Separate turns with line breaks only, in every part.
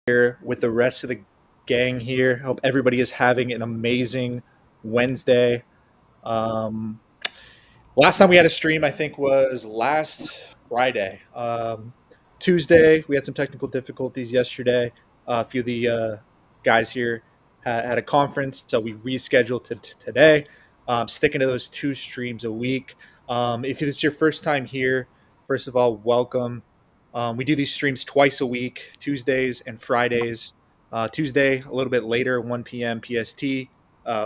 here with the rest of the gang here. Hope everybody is having an amazing Wednesday. Um, Last time we had a stream, I think, was last Friday. Tuesday, we had some technical difficulties yesterday. A few of the guys here had a conference, so we rescheduled to today. Sticking to those two streams a week. If it's your first time here, first of all, welcome. We do these streams twice a week, Tuesdays and Fridays. Tuesday, a little bit later, 1 p.m. PST.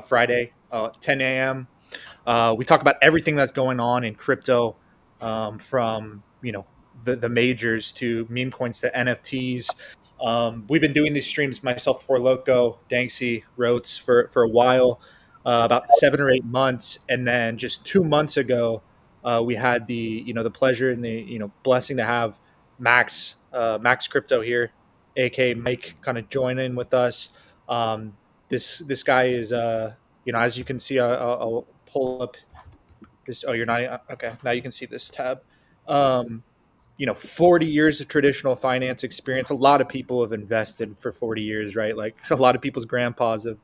Friday, 10 a.m. We talk about everything that's going on in crypto, from the majors to meme coins to NFTs. We've been doing these streams myself for Loco, Danksy, Rotes for a while, about 7 or 8 months, and then just 2 months ago, we had the pleasure and the blessing to have Max Crypto here, aka Mike, kind of join in with us. This guy is as you can see, I'll pull up this. Oh, you're not okay. Now you can see this tab. Um, 40 years of traditional finance experience. A lot of people have invested for 40 years, right? Like a lot of people's grandpas have,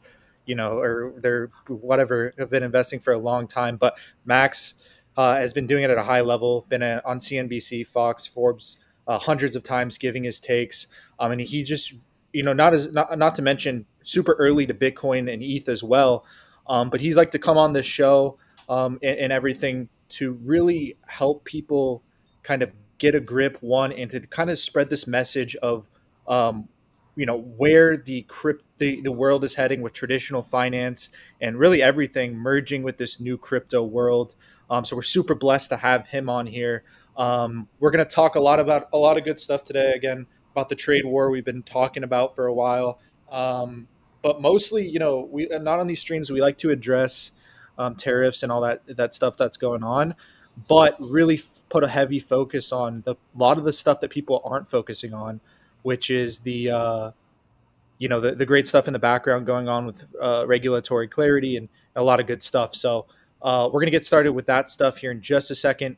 or they're whatever have been investing for a long time. But Max has been doing it at a high level. Been on CNBC, Fox, Forbes, hundreds of times, giving his takes. And he just, not to mention super early to Bitcoin and ETH as well. But he's like to come on this show, and everything to really help people kind of get a grip, one, and to kind of spread this message of where the world is heading with traditional finance and really everything merging with this new crypto world. So we're super blessed to have him on here. We're going to talk a lot about a lot of good stuff today, again, about the trade war we've been talking about for a while. But mostly, we not on these streams, we like to address tariffs and all that stuff that's going on, but really put a heavy focus on a lot of the stuff that people aren't focusing on, which is the great stuff in the background going on with regulatory clarity and a lot of good stuff. So we're going to get started with that stuff here in just a second.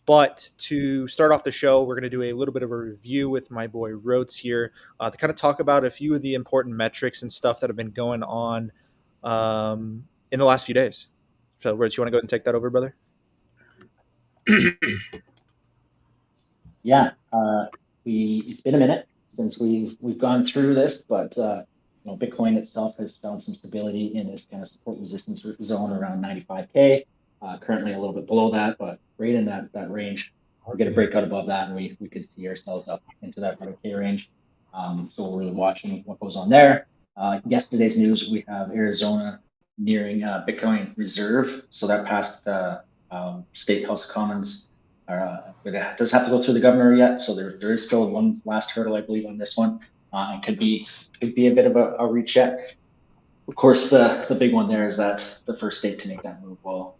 But to start off the show, we're going to do a little bit of a review with my boy Rotes here, to kind of talk about a few of the important metrics and stuff that have been going on in the last few days. So, Rotes, you want to go ahead and take that over, brother?
Yeah, it's been a minute since we've gone through this, but Bitcoin itself has found some stability in this kind of support resistance zone around 95K. Currently a little bit below that, but right in that range. We're going to break out above that, and we could see ourselves up into that 100K range. So we're really watching what goes on there. Yesterday's news, we have Arizona nearing Bitcoin reserve, so that passed State House of Commons. But it doesn't have to go through the governor yet, so there is still one last hurdle, I believe, on this one. It could be a bit of a reach yet. Of course, the big one there is that the first state to make that move will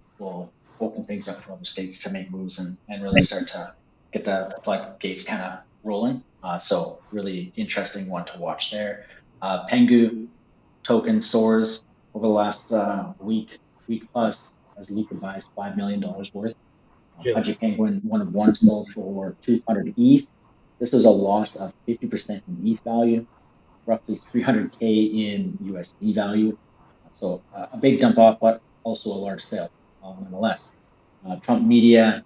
open things up for other states to make moves and really start to get the floodgates kind of rolling. So really interesting one to watch there. Pengu token soars over the last week plus, as Luca buys $5 million worth. Pudgy Penguin, one of one, sold for 200 ETH. This was a loss of 50% in ETH value, roughly 300K in USD value. So a big dump off, but also a large sale nonetheless. Trump Media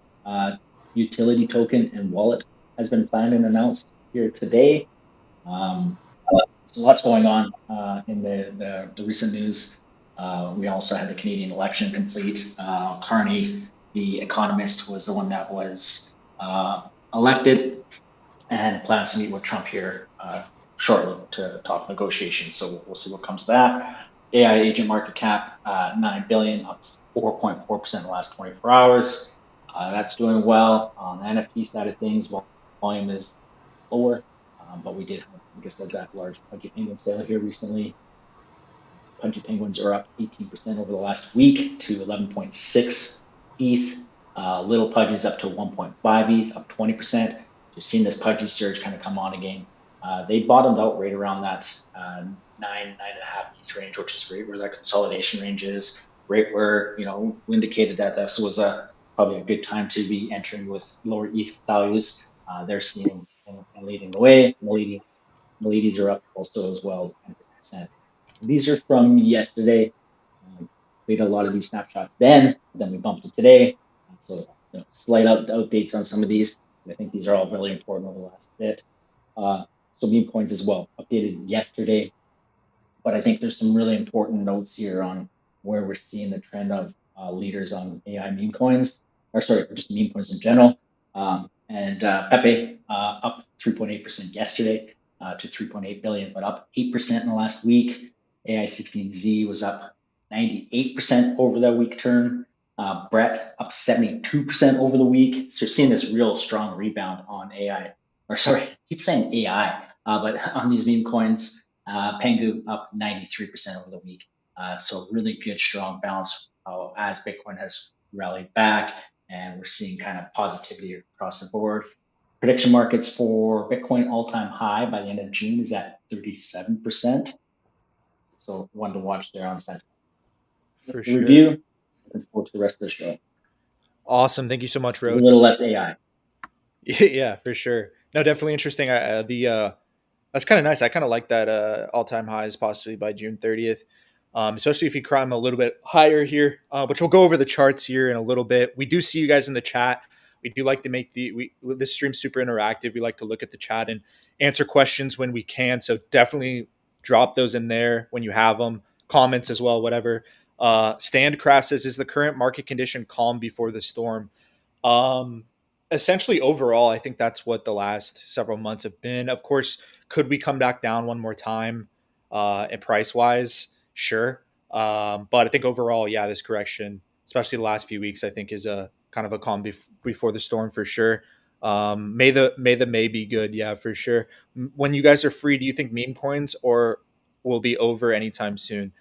utility token and wallet has been planned and announced here today. So lots going on in the recent news. We also had the Canadian election complete. Carney, the economist, was the one that was elected and plans to meet with Trump here shortly to talk negotiations. So we'll see what comes of that. AI agent market cap, 9 billion, up 4.4% in the last 24 hours. That's doing well. On the NFT side of things, volume is lower, but we did have, like I said, that large Pudgy Penguin sale here recently. Pudgy Penguins are up 18% over the last week to 11.6 ETH. Little Pudgy's up to 1.5 ETH, up 20%. We've seen this Pudgy surge kind of come on again. They bottomed out right around that 9.5 ETH range, which is right where that consolidation range is, right where, we indicated that this was probably a good time to be entering with lower ETH values. They're seeing and leading the way, leading Ladies are up also as well, 10%. These are from yesterday. We had a lot of these snapshots then we bumped it today. So slight updates on some of these. I think these are all really important over the last bit. So meme coins as well, updated yesterday. But I think there's some really important notes here on where we're seeing the trend of leaders on AI meme coins, or sorry, just meme coins in general. And Pepe up 3.8% yesterday to 3.8 billion, but up 8% in the last week. AI16Z was up 98% over the week term. Brett up 72% over the week. So you're seeing this real strong rebound on AI, or sorry, I keep saying AI, but on these meme coins. Pengu up 93% over the week. So really good, strong bounce as Bitcoin has rallied back, and we're seeing kind of positivity across the board. Prediction markets for Bitcoin all-time high by the end of June is at 37%. So one to watch there on sentiment. That's
For
the
sure.
review. Looking forward to the rest of the show.
Awesome. Thank you so much,
A little
Rhodes.
less AI.
Yeah, for sure. No, definitely interesting. That's kind of nice. I kind of like that all-time highs possibly by June 30th, especially if you climb a little bit higher here, which we'll go over the charts here in a little bit. We do see you guys in the chat. We do like to make this stream super interactive. We like to look at the chat and answer questions when we can. So definitely drop those in there when you have them. Comments as well, whatever. Standcraft says, is the current market condition calm before the storm? Um, Essentially, overall, I think that's what the last several months have been. Of course, could we come back down one more time, and price wise? Sure. But I think overall, yeah, this correction, especially the last few weeks, I think is a kind of a calm before the storm for sure. May be good, yeah, for sure. When you guys are free, do you think meme coins or will be over anytime soon?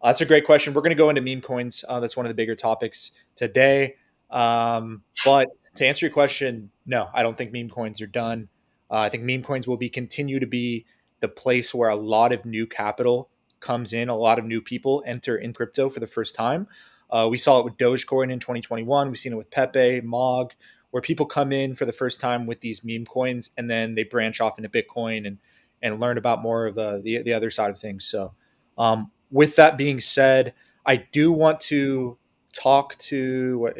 That's a great question. We're going to go into meme coins. That's one of the bigger topics today. But to answer your question, no, I don't think meme coins are done. I think meme coins will continue to be the place where a lot of new capital comes in, a lot of new people enter in crypto for the first time. We saw it with Dogecoin in 2021. We've seen it with Pepe, Mog, where people come in for the first time with these meme coins and then they branch off into Bitcoin and learn about more of the other side of things. So, with that being said, I do want to talk to what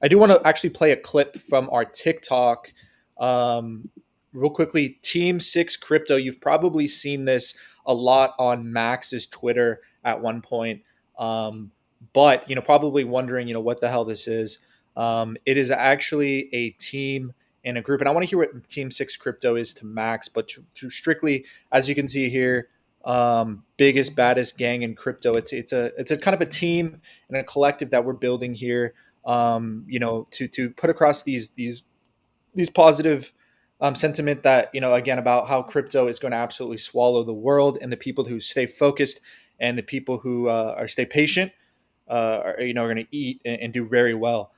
I do want to actually play a clip from our TikTok. Real quickly, Team Six Crypto. You've probably seen this a lot on Max's Twitter at one point, but probably wondering, what the hell this is. It is actually a team and a group, and I want to hear what Team Six Crypto is to Max, but to strictly, as you can see here, biggest baddest gang in crypto. It's a kind of a team and a collective that we're building here, to put across these positive sentiment that, again, about how crypto is going to absolutely swallow the world, and the people who stay focused and the people who are stay patient are going to eat and do very well.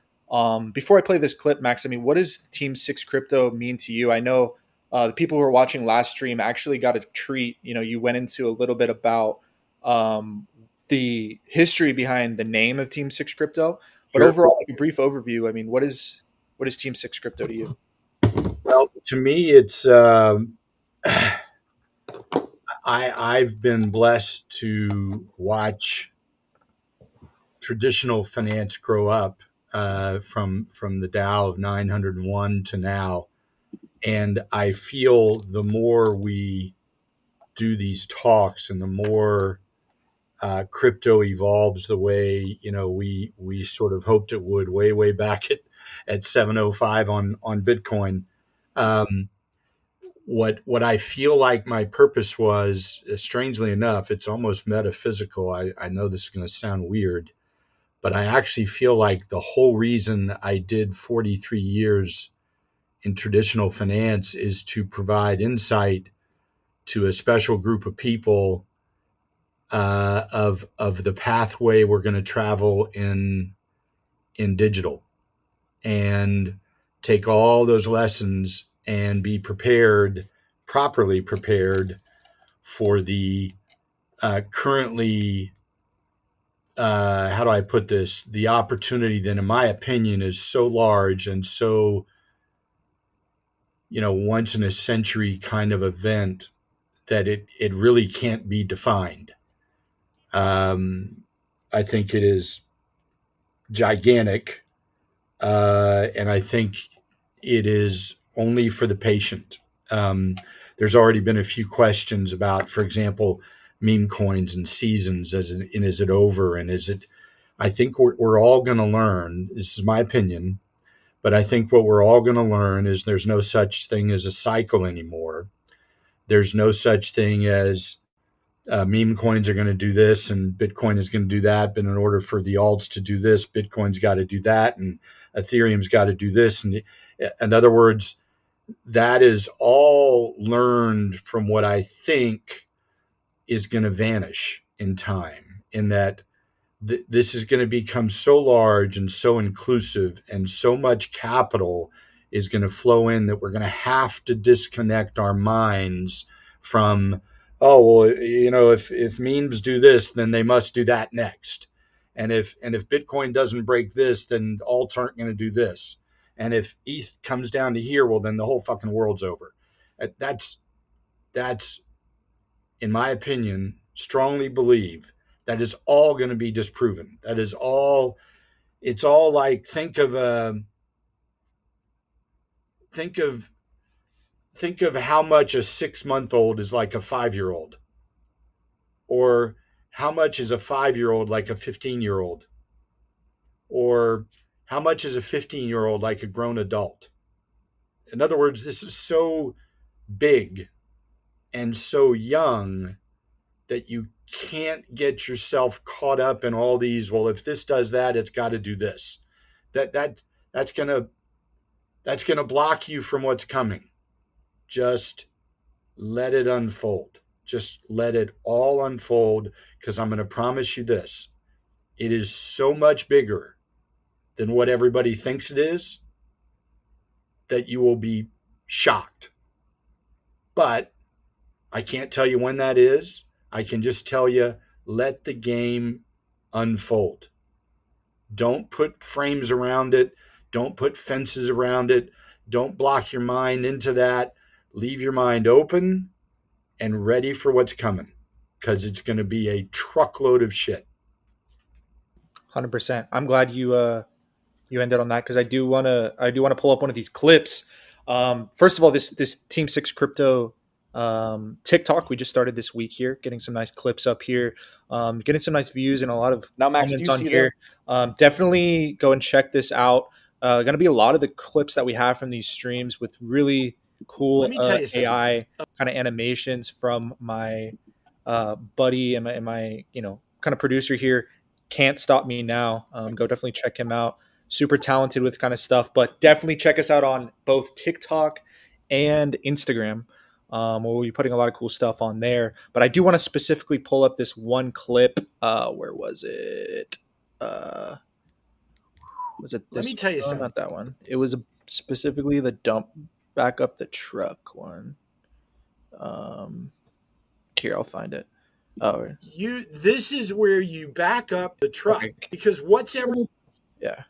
Before I play this clip, Max, I mean, what does Team Six Crypto mean to you? I know the people who were watching last stream actually got a treat. You went into a little bit about the history behind the name of Team Six Crypto, but
Sure.
overall, like a brief overview. I mean, what is Team Six Crypto to you?
Well, to me, it's I've been blessed to watch traditional finance grow up from the Dow of 901 to now, and I feel the more we do these talks and the more crypto evolves the way we sort of hoped it would way back at 705 on Bitcoin. Um, what I feel like my purpose was, strangely enough, it's almost metaphysical. I know this is going to sound weird, but I actually feel like the whole reason I did 43 years in traditional finance is to provide insight to a special group of people of the pathway we're going to travel in digital, and take all those lessons and be properly prepared for the currently, how do I put this? The opportunity that, in my opinion, is so large and so once in a century kind of event that it really can't be defined. I think it is gigantic, and I think it is only for the patient. There's already been a few questions about, for example, meme coins and seasons. Is it over? And is it? I think we're all going to learn. This is my opinion, but I think what we're all going to learn is there's no such thing as a cycle anymore. There's no such thing as meme coins are going to do this and Bitcoin is going to do that. But in order for the alts to do this, Bitcoin's got to do that, and Ethereum's got to do this. And in other words, that is all learned from what I think is going to vanish in time, in that this is going to become so large and so inclusive, and so much capital is going to flow in that we're going to have to disconnect our minds from, oh, well, if memes do this, then they must do that next. And if Bitcoin doesn't break this, then alts aren't going to do this. And if ETH comes down to here, well, then the whole fucking world's over. That's, in my opinion, strongly believe that is all going to be disproven. That is all. It's all like, think of how much a 6-month-old is like a 5-year-old, or how much is a 5-year-old like a 15-year-old, or how much is a 15-year-old like a grown adult. In other words, this is so big and so young that you can't get yourself caught up in all these, well, if this does that, it's got to do this. That's going to block you from what's coming. Just let it unfold. Just let it all unfold, because I'm going to promise you this. It is so much bigger than what everybody thinks it is that you will be shocked. But I can't tell you when that is. I can just tell you, let the game unfold. Don't put frames around it. Don't put fences around it. Don't block your mind into that. Leave your mind open and ready for what's coming, because it's going to be a truckload of shit.
100%. I'm glad you ended on that, because I do want to pull up one of these clips. First of all, this Team 6 Crypto TikTok we just started this week here, getting some nice clips up here, getting some nice views and a lot of
Now, Max, do
comments
you
on
see
here. Definitely go and check this out. Going to be a lot of the clips that we have from these streams with really cool
Let me tell you something.
AI kind of animations from my buddy and my kind of producer here. Can't Stop Me Now. Go definitely check him out. Super talented with kind of stuff, but definitely check us out on both TikTok and Instagram. We'll be putting a lot of cool stuff on there. But I do want to specifically pull up this one clip. Where was it? Was it this?
Let me tell you
one?
something.
Not that one. It was specifically the dump back up the truck one. Here, I'll find it. Oh,
This is where you back up the truck,
okay.
because what's ever.
Yeah.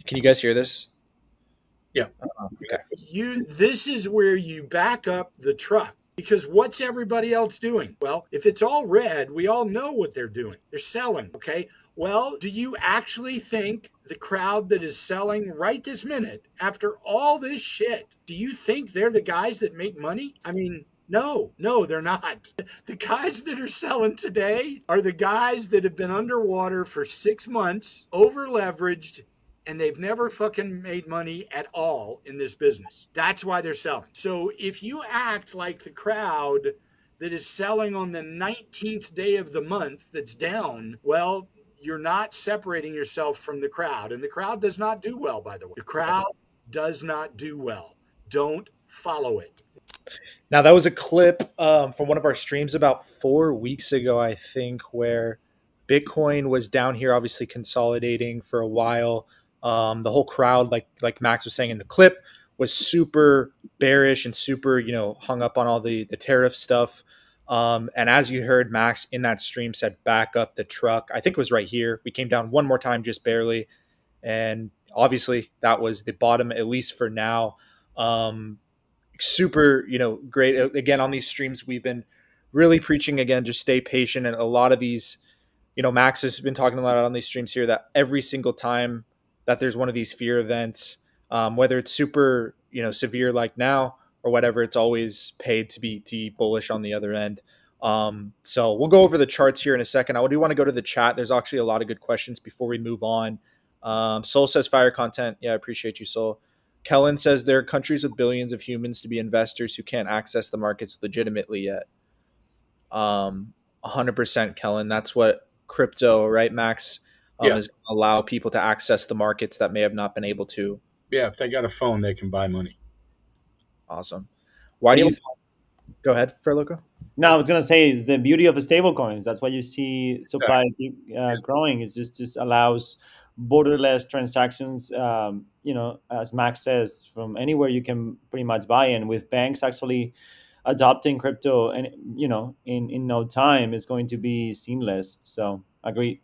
Can you guys hear this?
Yeah.
Okay.
This is where you back up the truck, because what's everybody else doing? Well, if it's all red, we all know what they're doing. They're selling. Okay. Well, do you actually think the crowd that is selling right this minute, after all this shit, do you think they're the guys that make money? I mean, no, they're not. The guys that are selling today are the guys that have been underwater for 6 months, over leveraged, and they've never fucking made money at all in this business. That's why they're selling. So if you act like the crowd that is selling on the 19th day of the month that's down, well, you're not separating yourself from the crowd. And the crowd does not do well, by the way. The crowd does not do well. Don't follow it.
Now, that was a clip from one of our streams about 4 weeks ago, I think, where Bitcoin was down here, obviously consolidating for a while. The whole crowd, like Max was saying in the clip, was super bearish and super, hung up on all the tariff stuff. And as you heard, Max in that stream said, back up the truck. I think it was right here. We came down one more time, just barely. And obviously that was the bottom, at least for now. super, great. Again, on these streams, we've been really preaching again, just stay patient. And a lot of these, Max has been talking a lot on these streams here that every single time that there's one of these fear events, whether it's super, severe like now or whatever, it's always paid to be bullish on the other end. So we'll go over the charts here in a second. I do want to go to the chat. There's actually a lot of good questions before we move on. Soul says fire content. Yeah, I appreciate you, Soul. Kellen says there are countries with billions of humans to be investors who can't access the markets legitimately yet. 100% Kellen. That's what crypto, right, Max,
Yeah.
is going to allow people to access the markets that may have not been able to.
Yeah, if they got a phone, they can buy money.
Awesome. Why do you go ahead, Ferloco?
No, I was gonna say it's the beauty of the stable coins. That's why you see supply growing. It just allows borderless transactions. As Max says, from anywhere you can pretty much buy in. With banks actually adopting crypto, and in no time, it's going to be seamless. So agree.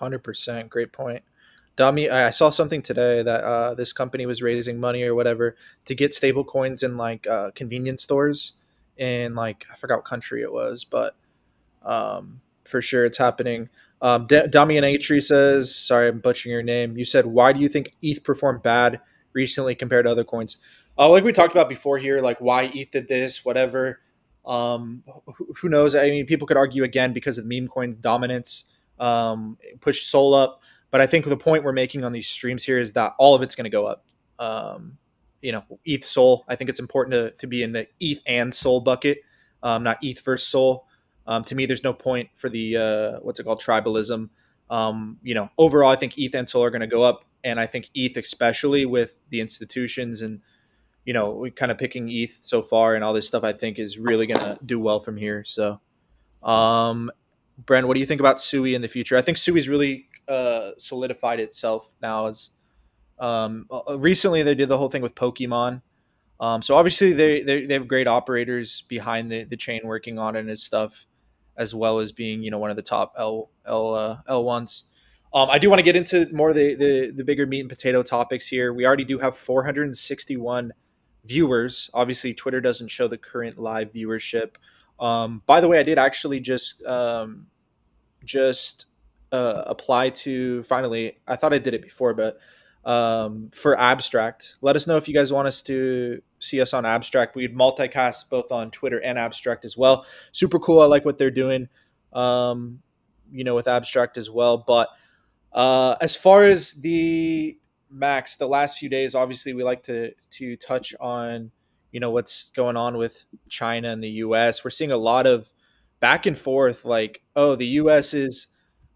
100%. Great point. Dami, I saw something today that this company was raising money or whatever to get stable coins in like convenience stores in like, I forgot what country it was, but for sure it's happening. Damian Atri says, sorry, I'm butchering your name. You said, why do you think ETH performed bad recently compared to other coins? Like we talked about before here, like why ETH did this, whatever. Who knows? I mean, people could argue again because of meme coins dominance, push Sol up. But I think the point we're making on these streams here is that all of it's going to go up. ETH Sol. I think it's important to be in the ETH and Sol bucket, not ETH versus Sol. To me, there's no point for the what's it called, tribalism. Overall, I think ETH and Sol are going to go up, and I think ETH, especially with the institutions and we kind of picking ETH so far and all this stuff, I think is really going to do well from here. So, Bren, what do you think about Sui in the future? I think Sui's really solidified itself now as recently they did the whole thing with Pokemon. So obviously they have great operators behind the chain working on it and stuff, as well as being one of the top L1s. I do want to get into more of the bigger meat and potato topics here. We already do have 461 viewers. Obviously, Twitter doesn't show the current live viewership. By the way, I did actually just apply to finally. I thought I did it before, but for Abstract, let us know if you guys want us to see us on Abstract. We'd multicast both on Twitter and Abstract as well. Super cool. I like what they're doing, with Abstract as well. But as far as the Max, the last few days, obviously we like to touch on, what's going on with China and the US. We're seeing a lot of back and forth, like, oh, the US is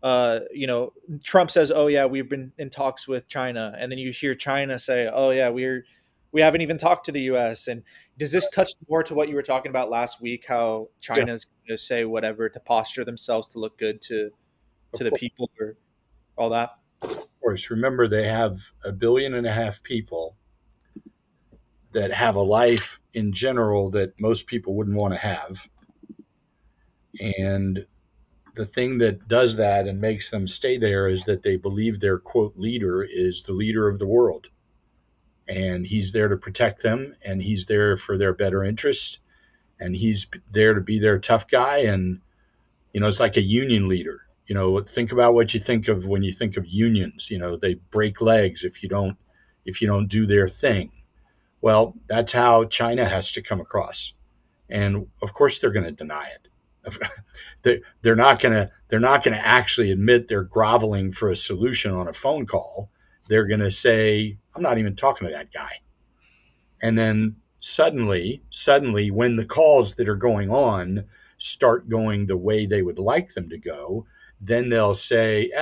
Trump says, oh yeah, we've been in talks with China. And then you hear China say, oh yeah, we haven't even talked to the US. And does this touch more to what you were talking about last week, how China's going to say whatever to posture themselves to look good to the people or all that?
Of course, remember they have 1.5 billion people that have a life in general that most people wouldn't want to have. And the thing that does that and makes them stay there is that they believe their quote leader is the leader of the world. And he's there to protect them, and he's there for their better interest, and he's there to be their tough guy. And, it's like a union leader. Think about what you think of when you think of unions. They break legs if you don't do their thing. Well, that's how China has to come across. And of course they're going to deny it. They're not going to actually admit they're groveling for a solution on a phone call. They're going to say, I'm not even talking to that guy. And then suddenly, when the calls that are going on start going the way they would like them to go, then they'll say,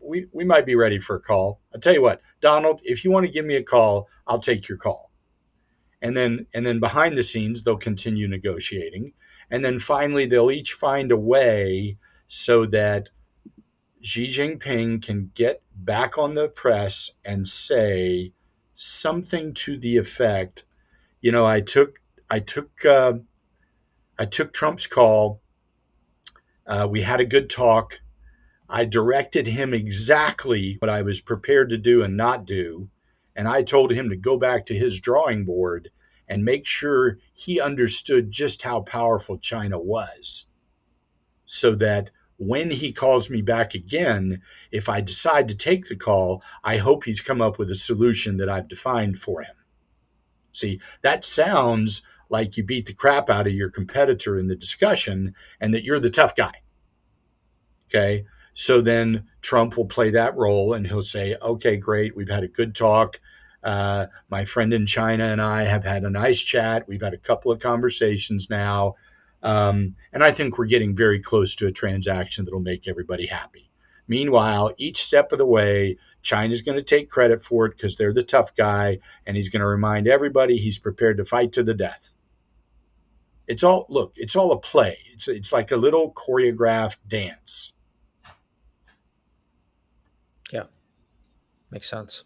we might be ready for a call. I'll tell you what, Donald, if you want to give me a call, I'll take your call. And then behind the scenes, they'll continue negotiating. And then finally, they'll each find a way so that Xi Jinping can get back on the press and say something to the effect, I took Trump's call. We had a good talk. I directed him exactly what I was prepared to do and not do. And I told him to go back to his drawing board and make sure he understood just how powerful China was, so that when he calls me back again, if I decide to take the call, I hope he's come up with a solution that I've defined for him. See, that sounds like you beat the crap out of your competitor in the discussion and that you're the tough guy. Okay. So then Trump will play that role and he'll say, okay, great. We've had a good talk. My friend in China and I have had a nice chat. We've had a couple of conversations now. And I think we're getting very close to a transaction that'll make everybody happy. Meanwhile, each step of the way, China's going to take credit for it because they're the tough guy, and he's going to remind everybody he's prepared to fight to the death. It's all a play. It's like a little choreographed dance.
Yeah, makes sense.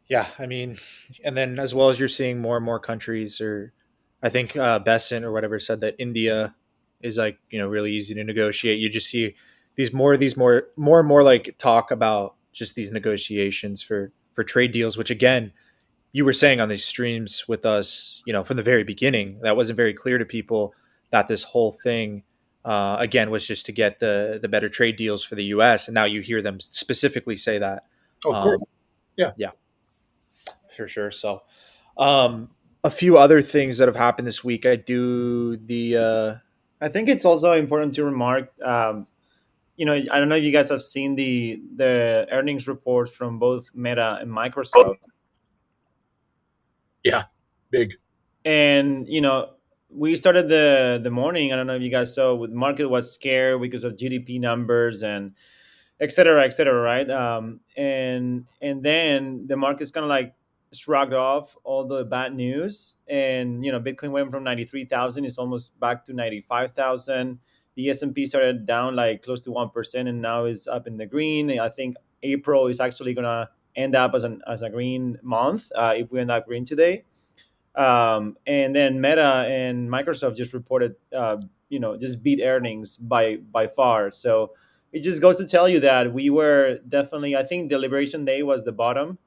Yeah, I mean, and then as well as you're seeing more and more countries, or I think Besant or whatever said that India is like really easy to negotiate. You just see more and more like talk about just these negotiations for trade deals, which again you were saying on these streams with us, from the very beginning, that wasn't very clear to people that this whole thing, again, was just to get the better trade deals for the U.S. And now you hear them specifically say that.
Oh, of course. Yeah.
Yeah, for sure. So, a few other things that have happened this week. I
think it's also important to remark. I don't know if you guys have seen the earnings reports from both Meta and Microsoft.
Yeah, big.
And we started the morning. I don't know if you guys saw. The market was scared because of GDP numbers and et cetera, right? And then the market's kind of like shrugged off all the bad news, and Bitcoin went from 93,000, it's almost back to 95,000. The S&P started down like close to 1%, and now is up in the green. I think April is actually gonna end up as a green month if we end up green today. And then Meta and Microsoft just reported, just beat earnings by far. So it just goes to tell you that we were definitely, I think the Liberation Day was the bottom.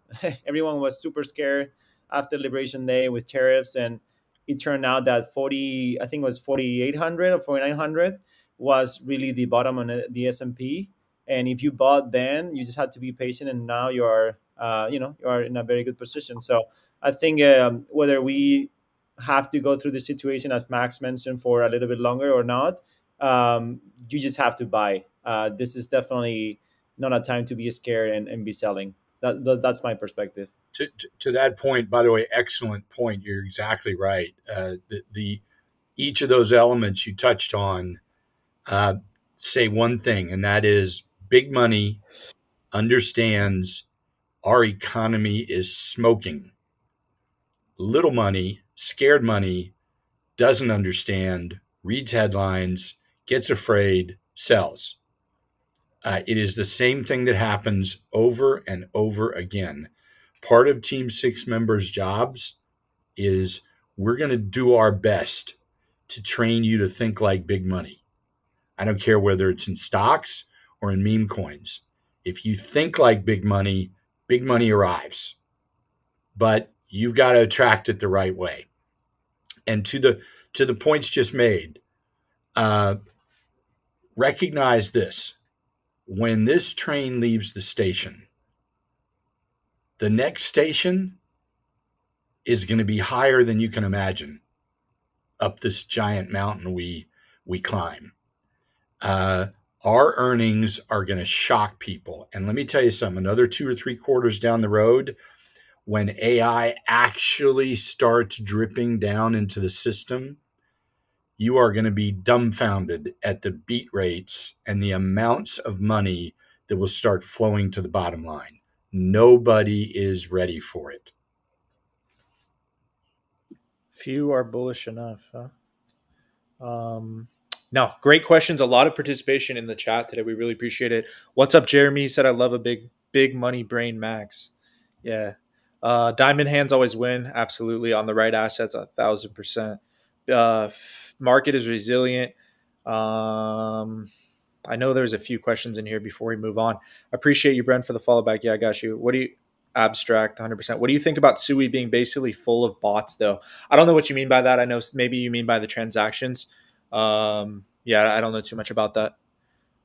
Everyone was super scared after Liberation Day with tariffs. And it turned out that 4,800 or 4,900 was really the bottom on the S&P. And if you bought then, you just had to be patient. And now you are in a very good position. So I think whether we have to go through the situation, as Max mentioned, for a little bit longer or not, you just have to buy. This is definitely not a time to be scared and be selling. That's my perspective.
To that point, by the way, excellent point. You're exactly right. Each of those elements you touched on say one thing, and that is big money understands our economy is smoking. Little money, scared money, doesn't understand, reads headlines, gets afraid, sells. It is the same thing that happens over and over again. Part of Team Six members' jobs is we're going to do our best to train you to think like big money. I don't care whether it's in stocks or in meme coins. If you think like big money arrives. But you've got to attract it the right way. And to the points just made, recognize this: when this train leaves the station, the next station is going to be higher than you can imagine up this giant mountain we climb. Our earnings are going to shock people. And let me tell you something, another 2 or 3 quarters down the road, when AI actually starts dripping down into the system, you are going to be dumbfounded at the beat rates and the amounts of money that will start flowing to the bottom line. Nobody is ready for it.
Few are bullish enough, huh? No, great questions. A lot of participation in the chat today. We really appreciate it. What's up, Jeremy? He said, I love a big money brain, Max. Yeah. Diamond hands always win. Absolutely. On the right assets, 1,000%. Market is resilient. I know there's a few questions in here before we move on. Appreciate you, Brent, for the follow back. Yeah, I got you. What do you abstract 100%. What do you think about Sui being basically full of bots, though? I don't know what you mean by that. I know maybe you mean by the transactions. Yeah, I don't know too much about that.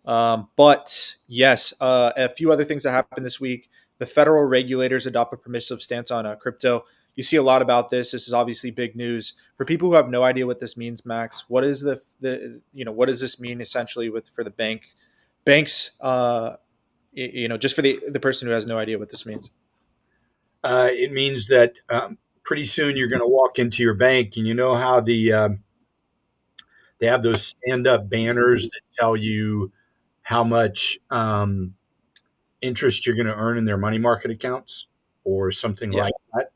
But yes, a few other things that happened this week. The federal regulators adopt a permissive stance on crypto. You see a lot about this. This is obviously big news for people who have no idea what this means. Max, what is what does this mean essentially for the banks? Just for the person who has no idea what this means.
It means that pretty soon you're going to walk into your bank, and you know how they have those stand-up banners that tell you how much interest you're going to earn in their money market accounts or something
Yeah.
like that.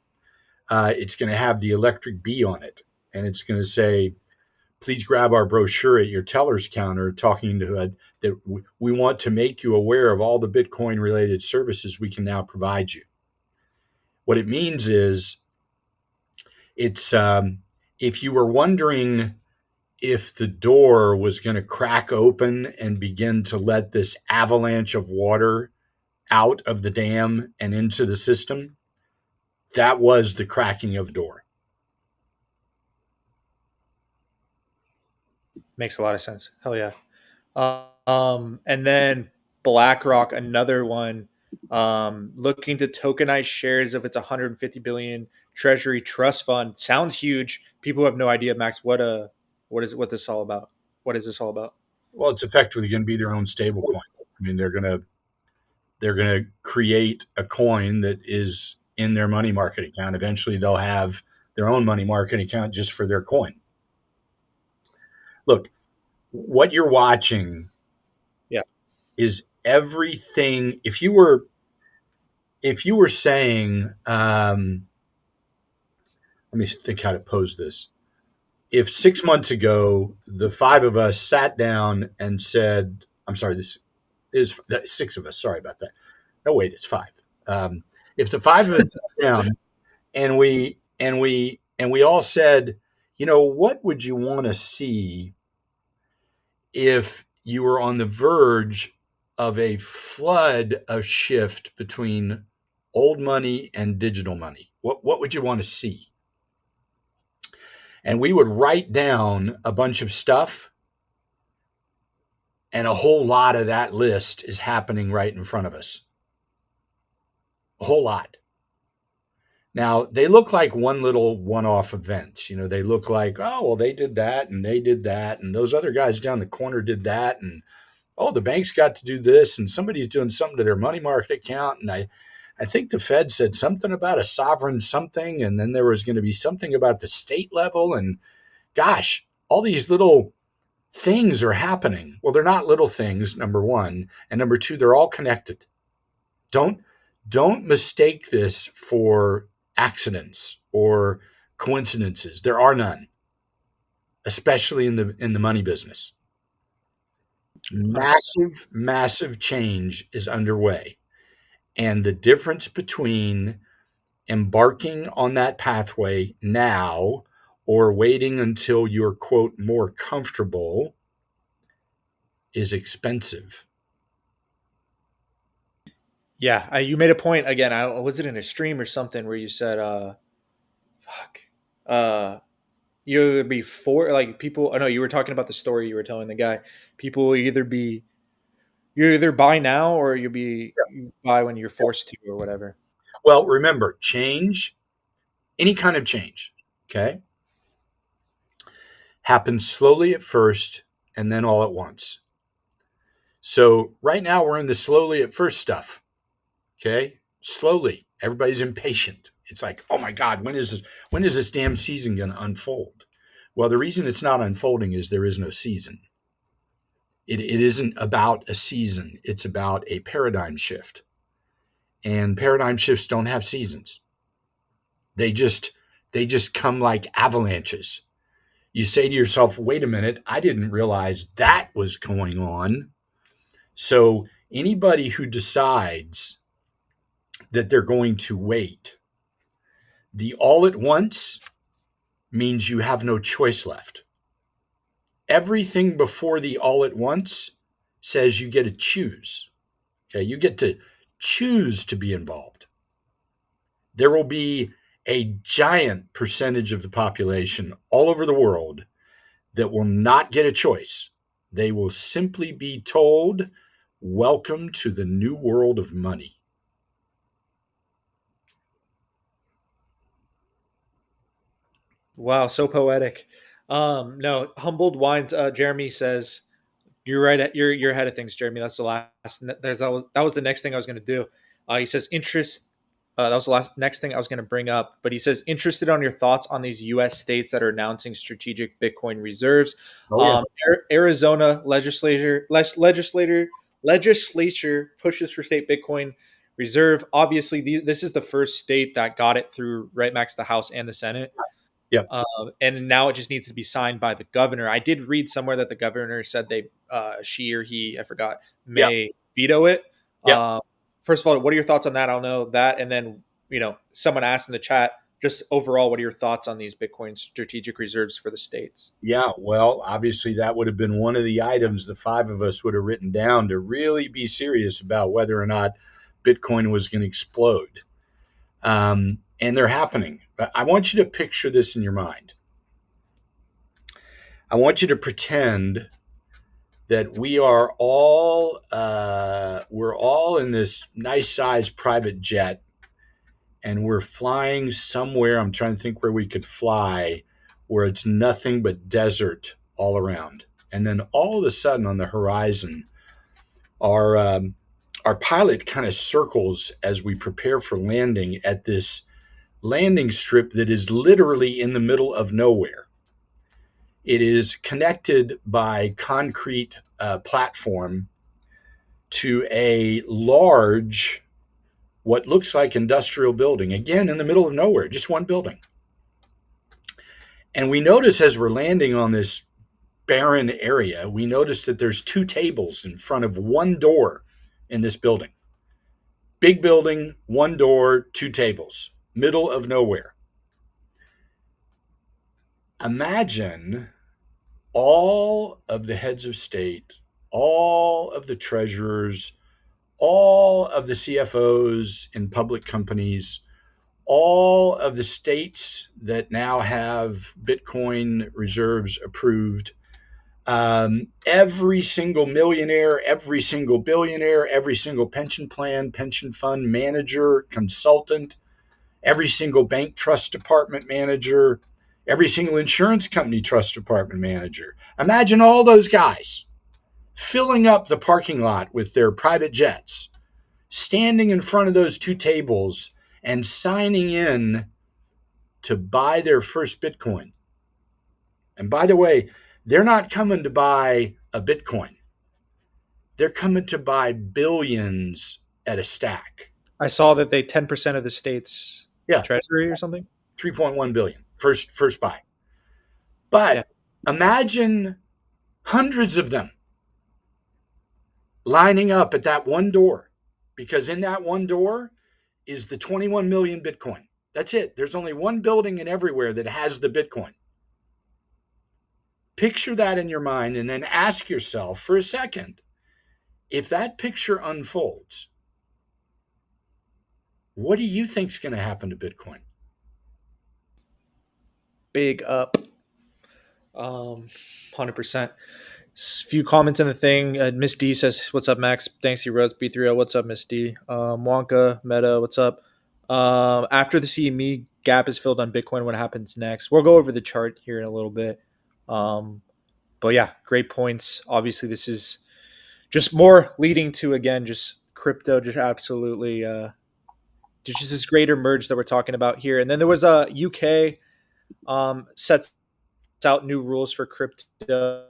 It's going to have the electric bee on it, and it's going to say, please grab our brochure at your teller's counter, talking to that we want to make you aware of all the Bitcoin related services we can now provide you. What it means is it's if you were wondering if the door was going to crack open and begin to let this avalanche of water out of the dam and into the system, that was the cracking of the door.
Makes a lot of sense. Hell yeah. And then BlackRock, another one, looking to tokenize shares of its 150 billion Treasury Trust Fund. Sounds huge. People have no idea, Max. What this all about? What is this all about?
Well, it's effectively going to be their own stable coin. I mean, they're going to create a coin that is in their money market account. Eventually, they'll have their own money market account just for their coin. Look, what you're watching is everything. If you were saying, let me think how to pose this. If 6 months ago the five of us sat down and said, I'm sorry, this is six of us. Sorry about that. No, wait, it's five. If the five of us sat down and we all said, what would you want to see if you were on the verge of a flood of shift between old money and digital money? What would you want to see? And we would write down a bunch of stuff, and a whole lot of that list is happening right in front of us. A whole lot. Now, they look like one little one-off events. They look like, oh, well, they did that, and they did that, and those other guys down the corner did that, and, oh, the bank's got to do this, and somebody's doing something to their money market account, and I think the Fed said something about a sovereign something, and then there was going to be something about the state level, and gosh, all these little things are happening. Well, they're not little things, number one, and number two, they're all connected. Don't mistake this for accidents or coincidences. There are none, especially in the money business. Massive change is underway. And the difference between embarking on that pathway now or waiting until you're, quote, more comfortable is expensive.
Yeah, you made a point again. Was it in a stream or something where you said, you either be for like people. I know you were talking about the story you were telling the guy. People will you either buy now or you buy when you're forced to or whatever.
Well, remember, change, any kind of change, okay, happens slowly at first and then all at once. So right now we're in the slowly at first stuff. Okay. Slowly. Everybody's impatient. It's like, oh my God, when is this damn season going to unfold? Well, the reason it's not unfolding is there is no season. It isn't about a season. It's about a paradigm shift. And paradigm shifts don't have seasons. They just come like avalanches. You say to yourself, wait a minute, I didn't realize that was going on. So anybody who decides that they're going to wait, the all at once means you have no choice left. Everything before the all at once says you get to choose. Okay, you get to choose to be involved. there will be a giant percentage of the population all over the world that will not get a choice. They will simply be told, welcome to the new world of money.
Wow, so poetic. No, humbled wines. Jeremy says you're right. You're ahead of things, Jeremy. That's the last. That was the next thing I was going to do. He says interest. That was the last next thing I was going to bring up. But he says interested on your thoughts on these U.S. states that are announcing strategic Bitcoin reserves.
Oh, yeah.
Arizona legislature pushes for state Bitcoin reserve. Obviously, this is the first state that got it through, right, Max, the House and the Senate.
Yep.
And now it just needs to be signed by the governor. I did read somewhere that the governor said she or he, I forgot, may veto it.
Yep.
First of all, what are your thoughts on that? I'll know that. And then, someone asked in the chat, just overall, what are your thoughts on these Bitcoin strategic reserves for the states?
Yeah, well, obviously that would have been one of the items the five of us would have written down to really be serious about whether or not Bitcoin was going to explode. And they're happening. But I want you to picture this in your mind. I want you to pretend that we're all in this nice sized private jet, and we're flying somewhere. I'm trying to think where we could fly, where it's nothing but desert all around. And then all of a sudden on the horizon, our pilot kind of circles as we prepare for landing at this landing strip that is literally in the middle of nowhere. It is connected by concrete platform to a large, what looks like industrial building, again, in the middle of nowhere, just one building. And we notice as we're landing on this barren area, we notice that there's two tables in front of one door in this building. Big building, one door, two tables, middle of nowhere. Imagine all of the heads of state, all of the treasurers, all of the CFOs in public companies, all of the states that now have Bitcoin reserves approved, every single millionaire, every single billionaire, every single pension plan, pension fund manager, consultant, every single bank trust department manager, every single insurance company trust department manager. Imagine all those guys filling up the parking lot with their private jets, standing in front of those two tables and signing in to buy their first Bitcoin. And by the way, they're not coming to buy a Bitcoin. They're coming to buy billions at a stack.
I saw that they 10% of the state's treasury or something.
3.1 billion first buy. But imagine hundreds of them lining up at that one door, because in that one door is the 21 million Bitcoin. That's it. There's only one building and everywhere that has the Bitcoin. Picture that in your mind and then ask yourself for a second, if that picture unfolds, what do you think is going to happen to Bitcoin?
Big up. 100%. Few comments in the thing. Miss D says, "What's up, Max? Thanks, he Rhodes B3O. What's up, Miss D? Wonka Meta. What's up? After the CME gap is filled on Bitcoin, what happens next? We'll go over the chart here in a little bit. But yeah, great points. Obviously, this is just more leading to, again, just crypto, just absolutely, just this greater merge that we're talking about here. And then there was a UK sets out new rules for crypto.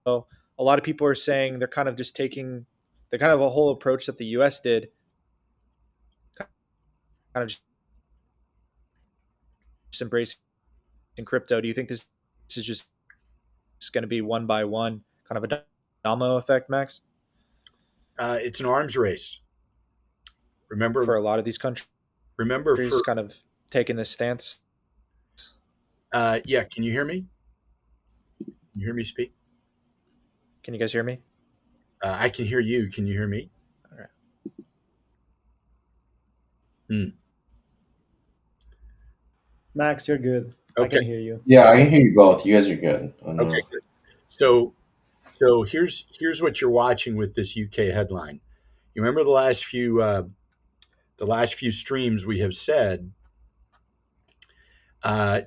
So a lot of people are saying they're kind of just taking the kind of a whole approach that the US did, kind of just embracing crypto. Do you think this is just going to be one by one, kind of a domino effect, Max?
It's an arms race. Remember,
for a lot of these countries, kind of taking this stance.
Yeah, can you hear me? Can you hear me speak?
Can you guys hear me?
I can hear you. Can you hear me?
All right.
Hmm.
Max, you're good. I
Okay.
can hear you.
Yeah, I can hear you both. You guys are good. I don't
Okay.
know.
Good. So here's what you're watching with this UK headline. You remember the last few streams we have said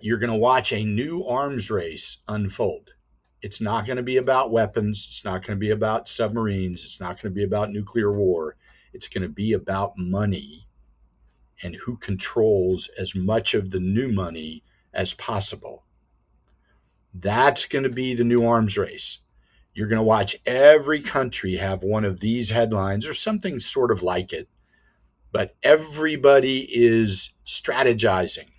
you're going to watch a new arms race unfold. It's not going to be about weapons. It's not going to be about submarines. It's not going to be about nuclear war. It's going to be about money and who controls as much of the new money as possible. That's going to be the new arms race. You're going to watch every country have one of these headlines or something sort of like it, but everybody is strategizing.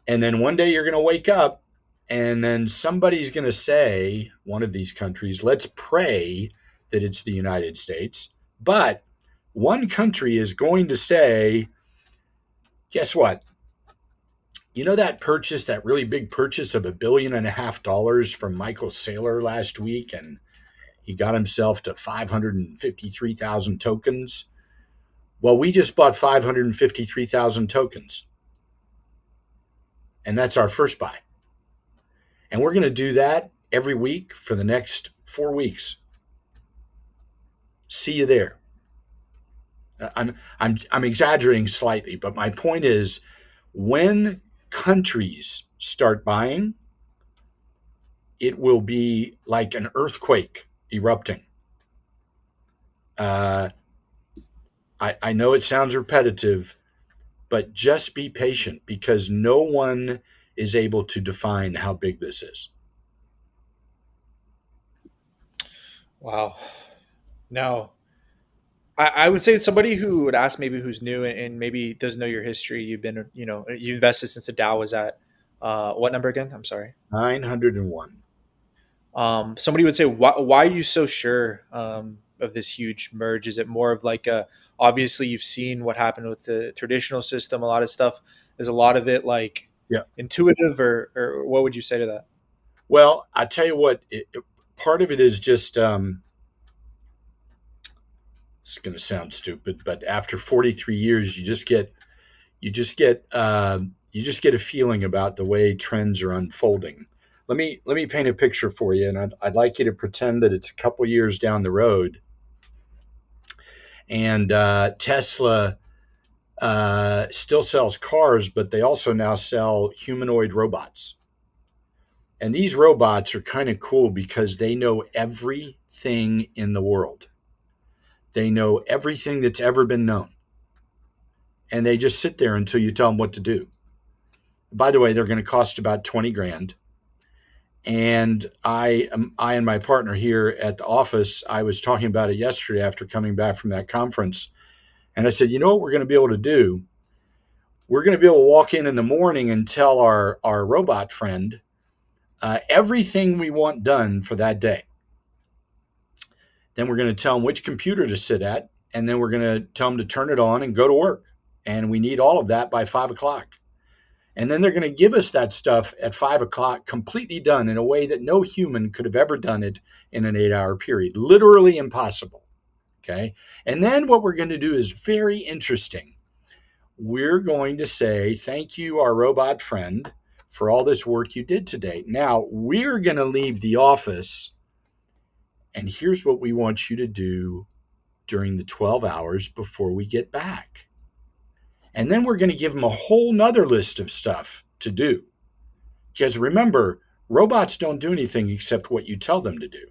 And then one day you're going to wake up and then somebody's going to say, one of these countries, let's pray that it's the United States. But one country is going to say, guess what? You know that purchase, that really big purchase of $1.5 billion from Michael Saylor last week, and he got himself to 553,000 tokens? Well, we just bought 553,000 tokens, and that's our first buy. And we're going to do that every week for the next 4 weeks. See you there. I'm exaggerating slightly, but my point is, when countries start buying, it will be like an earthquake erupting. I know it sounds repetitive, but just be patient because no one is able to define how big this is.
Wow. No. I would say somebody who would ask maybe who's new and maybe doesn't know your history. You've been, you invested since the Dow was at what number again? I'm sorry.
901.
Somebody would say, why are you so sure of this huge merge? Is it more of like obviously you've seen what happened with the traditional system, a lot of stuff. Is a lot of it like
Yeah.
intuitive or what would you say to that?
Well, I tell you what, part of it is just, it's going to sound stupid, but after 43 years, you just get a feeling about the way trends are unfolding. Let me paint a picture for you, and I'd like you to pretend that it's a couple years down the road, and Tesla still sells cars, but they also now sell humanoid robots. And these robots are kind of cool because they know everything in the world. They know everything that's ever been known. And they just sit there until you tell them what to do. By the way, they're going to cost about 20 grand. And I and my partner here at the office, I was talking about it yesterday after coming back from that conference. And I said, you know what we're going to be able to do? We're going to be able to walk in the morning and tell our robot friend everything we want done for that day. Then we're going to tell them which computer to sit at. And then we're going to tell them to turn it on and go to work. And we need all of that by 5 o'clock. And then they're going to give us that stuff at 5 o'clock completely done in a way that no human could have ever done it in an 8-hour period. Literally impossible. Okay. And then what we're going to do is very interesting. We're going to say, thank you, our robot friend, for all this work you did today. Now we're going to leave the office. And here's what we want you to do during the 12 hours before we get back. And then we're going to give them a whole nother list of stuff to do. Because remember, robots don't do anything except what you tell them to do.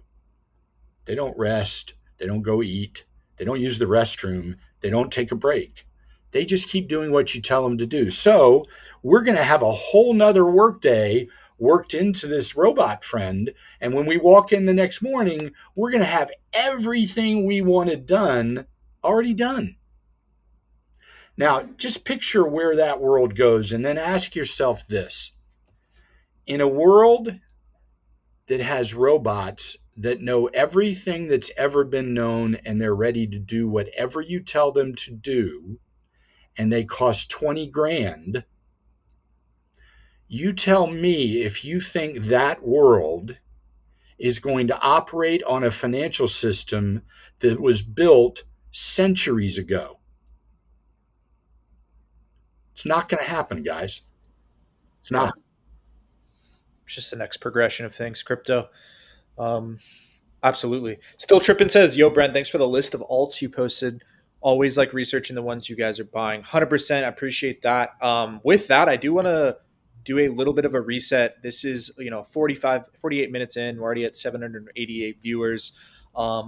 They don't rest. They don't go eat. They don't use the restroom. They don't take a break. They just keep doing what you tell them to do. So we're going to have a whole nother workday worked into this robot friend. And when we walk in the next morning, we're going to have everything we wanted done already done. Now, just picture where that world goes and then ask yourself this. In a world that has robots that know everything that's ever been known and they're ready to do whatever you tell them to do, and they cost 20 grand, you tell me if you think that world is going to operate on a financial system that was built centuries ago. It's not going to happen, guys. It's not.
It's just the next progression of things. Crypto. Um, Absolutely. Still Trippin says, "Yo, Brent, thanks for the list of alts you posted. Always like researching the ones you guys are buying. 100%. I appreciate that. With that, I do want to do a little bit of a reset. This is, 48 minutes in. We're already at 788 viewers.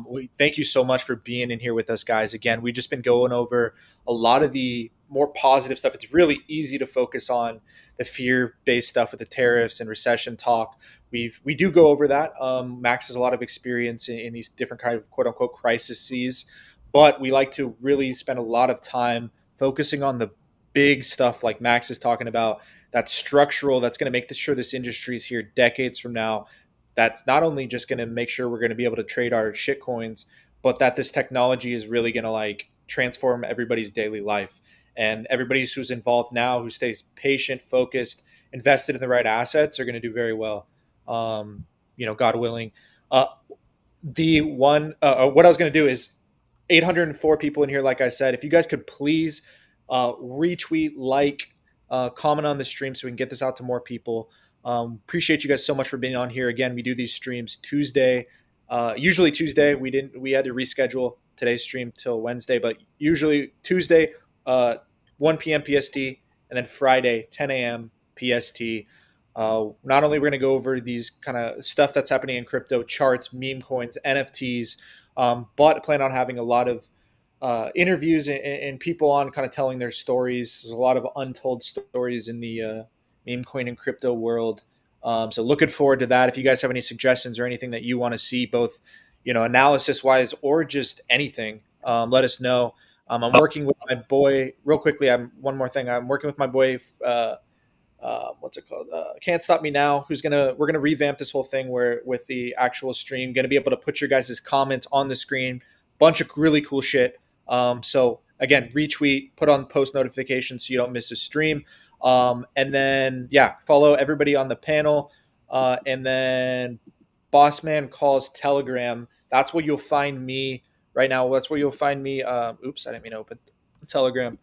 We thank you so much for being in here with us, guys. Again, we've just been going over a lot of the more positive stuff. It's really easy to focus on the fear-based stuff with the tariffs and recession talk. We do go over that. Max has a lot of experience in these different kind of quote unquote crises, but we like to really spend a lot of time focusing on the big stuff like Max is talking about. That's structural. That's going to make sure this industry is here decades from now. That's not only just going to make sure we're going to be able to trade our shit coins, but that this technology is really going to like transform everybody's daily life. And everybody who's involved now, who stays patient, focused, invested in the right assets, are going to do very well. God willing. What I was going to do is 804 people in here. Like I said, if you guys could please retweet, comment on the stream so we can get this out to more people. Appreciate you guys so much for being on here. Again, we do these streams Tuesday, usually Tuesday. We had to reschedule today's stream till Wednesday, but usually Tuesday, 1 p.m. PST, and then Friday, 10 a.m. PST. Not only we're going to go over these kind of stuff that's happening in crypto, charts, meme coins, NFTs, but plan on having a lot of interviews and people on kind of telling their stories. There's a lot of untold stories in the meme coin and crypto world. So looking forward to that. If you guys have any suggestions or anything that you want to see, both analysis wise or just anything, let us know. I'm working with my boy real quickly. One more thing. I'm working with my boy. What's it called? Can't Stop Me Now. We're gonna revamp this whole thing where with the actual stream, gonna be able to put your guys' comments on the screen. Bunch of really cool shit. So again, retweet, put on post notifications so you don't miss a stream. And then follow everybody on the panel. And then Bossman Calls Telegram. That's where you'll find me right now. That's where you'll find me. Oops, I didn't mean to open Telegram.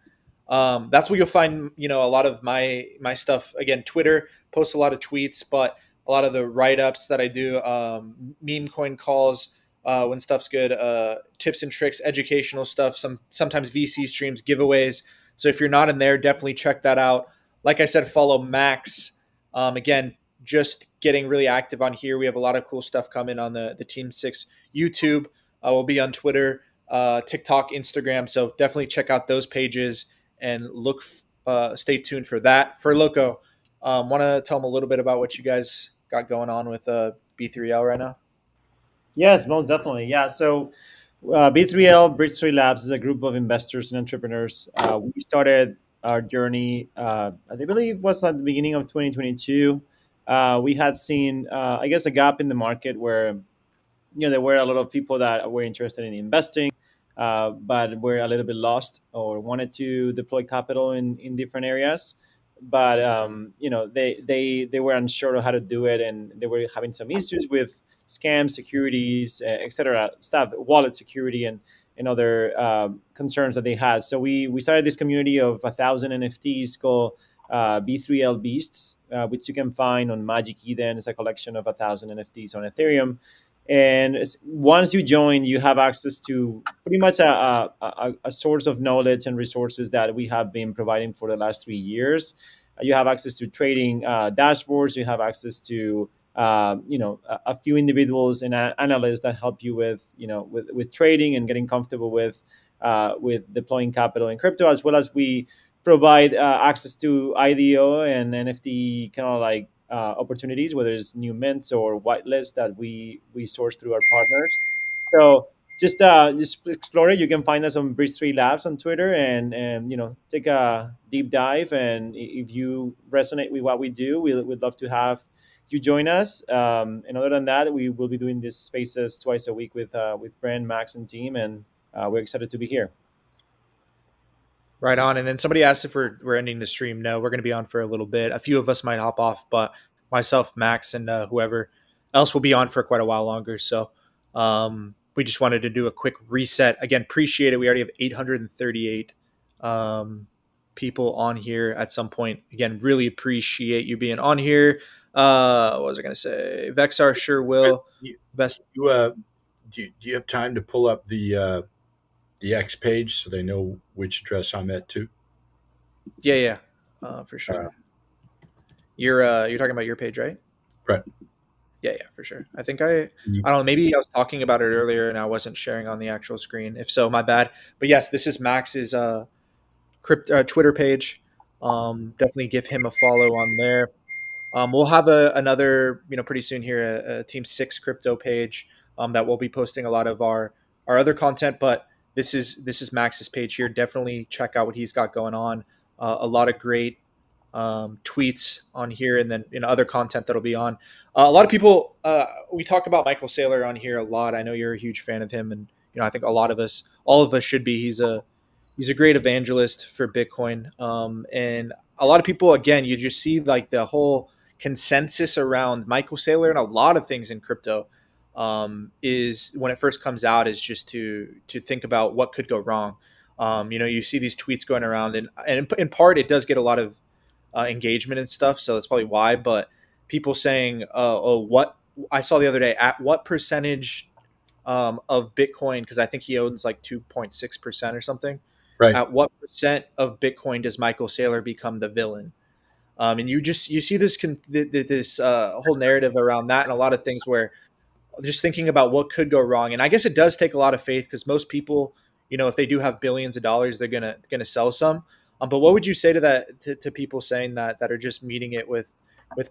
That's where you'll find a lot of my stuff. Again, Twitter, post a lot of tweets, but a lot of the write-ups that I do, meme coin calls when stuff's good, tips and tricks, educational stuff, sometimes VC streams, giveaways. So if you're not in there, definitely check that out. Like I said, follow Max. Again, just getting really active on here. We have a lot of cool stuff coming on the Team 6 YouTube. We'll be on Twitter, TikTok, Instagram. So definitely check out those pages and stay tuned for that. For Loco, want to tell them a little bit about what you guys got going on with B3L right now?
Yes, most definitely. Yeah. So B3L, Bridge 3 Labs, is a group of investors and entrepreneurs. We started our journey, I believe it was at the beginning of 2022. We had seen, I guess, a gap in the market where there were a lot of people that were interested in investing, but were a little bit lost or wanted to deploy capital in different areas. But they were unsure of how to do it, and they were having some issues with scams, securities, etc. Stuff, wallet security, and other concerns that they had. So we started this community of 1,000 NFTs called B3L Beasts, which you can find on Magic Eden. It's a collection of 1,000 NFTs on Ethereum. And once you join, you have access to pretty much a source of knowledge and resources that we have been providing for the last 3 years. You have access to trading dashboards. You have access to a few individuals and analysts that help you with trading and getting comfortable with deploying capital in crypto, as well as we provide access to IDO and NFT kind of like opportunities, whether it's new mints or whitelists that we source through our partners. So just explore it. You can find us on Bridge 3 Labs on Twitter and take a deep dive. And if you resonate with what we do, we'd love to have you join us. And other than that, we will be doing these spaces twice a week with Brent, Max, and team, and we're excited to be here.
Right on. And then somebody asked if we're ending the stream. No, we're going to be on for a little bit. A few of us might hop off, but myself, Max, and whoever else will be on for quite a while longer. So we just wanted to do a quick reset. Again, appreciate it. We already have 838 people on here at some point. Again, really appreciate you being on here. What was I going to say? Vexar sure will. Best.
Do you have time to pull up the X page so they know which address I'm at too?
Yeah, for sure. You're talking about your page, right?
Right.
Yeah, for sure. I think I don't know. Maybe I was talking about it earlier and I wasn't sharing on the actual screen. If so, my bad. But yes, this is Max's Twitter page. Definitely give him a follow on there. We'll have another, pretty soon here, a Team 6 crypto page that we'll be posting a lot of our other content. But this is Max's page here. Definitely check out what he's got going on. A lot of great tweets on here, and then other content that'll be on. A lot of people, we talk about Michael Saylor on here a lot. I know you're a huge fan of him, and I think all of us should be. He's a great evangelist for Bitcoin, and a lot of people, again, you just see like the whole consensus around Michael Saylor and a lot of things in crypto is when it first comes out is just to think about what could go wrong. You see these tweets going around, and in part it does get a lot of engagement and stuff, so that's probably why. But people saying, what I saw the other day, at what percentage of Bitcoin, because I think he owns like 2.6% or something.
Right.
At what percent of Bitcoin does Michael Saylor become the villain? And you see this whole narrative around that, and a lot of things where just thinking about what could go wrong. And I guess it does take a lot of faith, because most people, if they do have billions of dollars, they're gonna sell some. But what would you say to that to people saying that are just meeting it with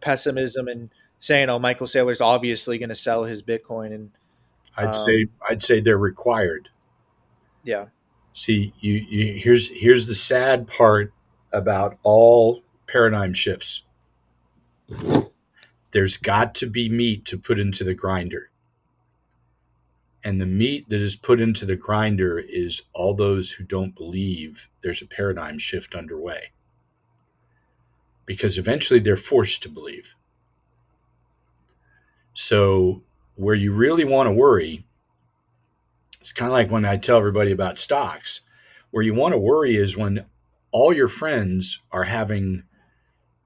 pessimism and saying, "Oh, Michael Saylor's obviously going to sell his Bitcoin"? And
I'd say they're required.
Yeah.
See, here's the sad part about all paradigm shifts. There's got to be meat to put into the grinder. And the meat that is put into the grinder is all those who don't believe there's a paradigm shift underway. Because eventually they're forced to believe. So where you really want to worry, it's kind of like when I tell everybody about stocks, where you want to worry is when all your friends are having,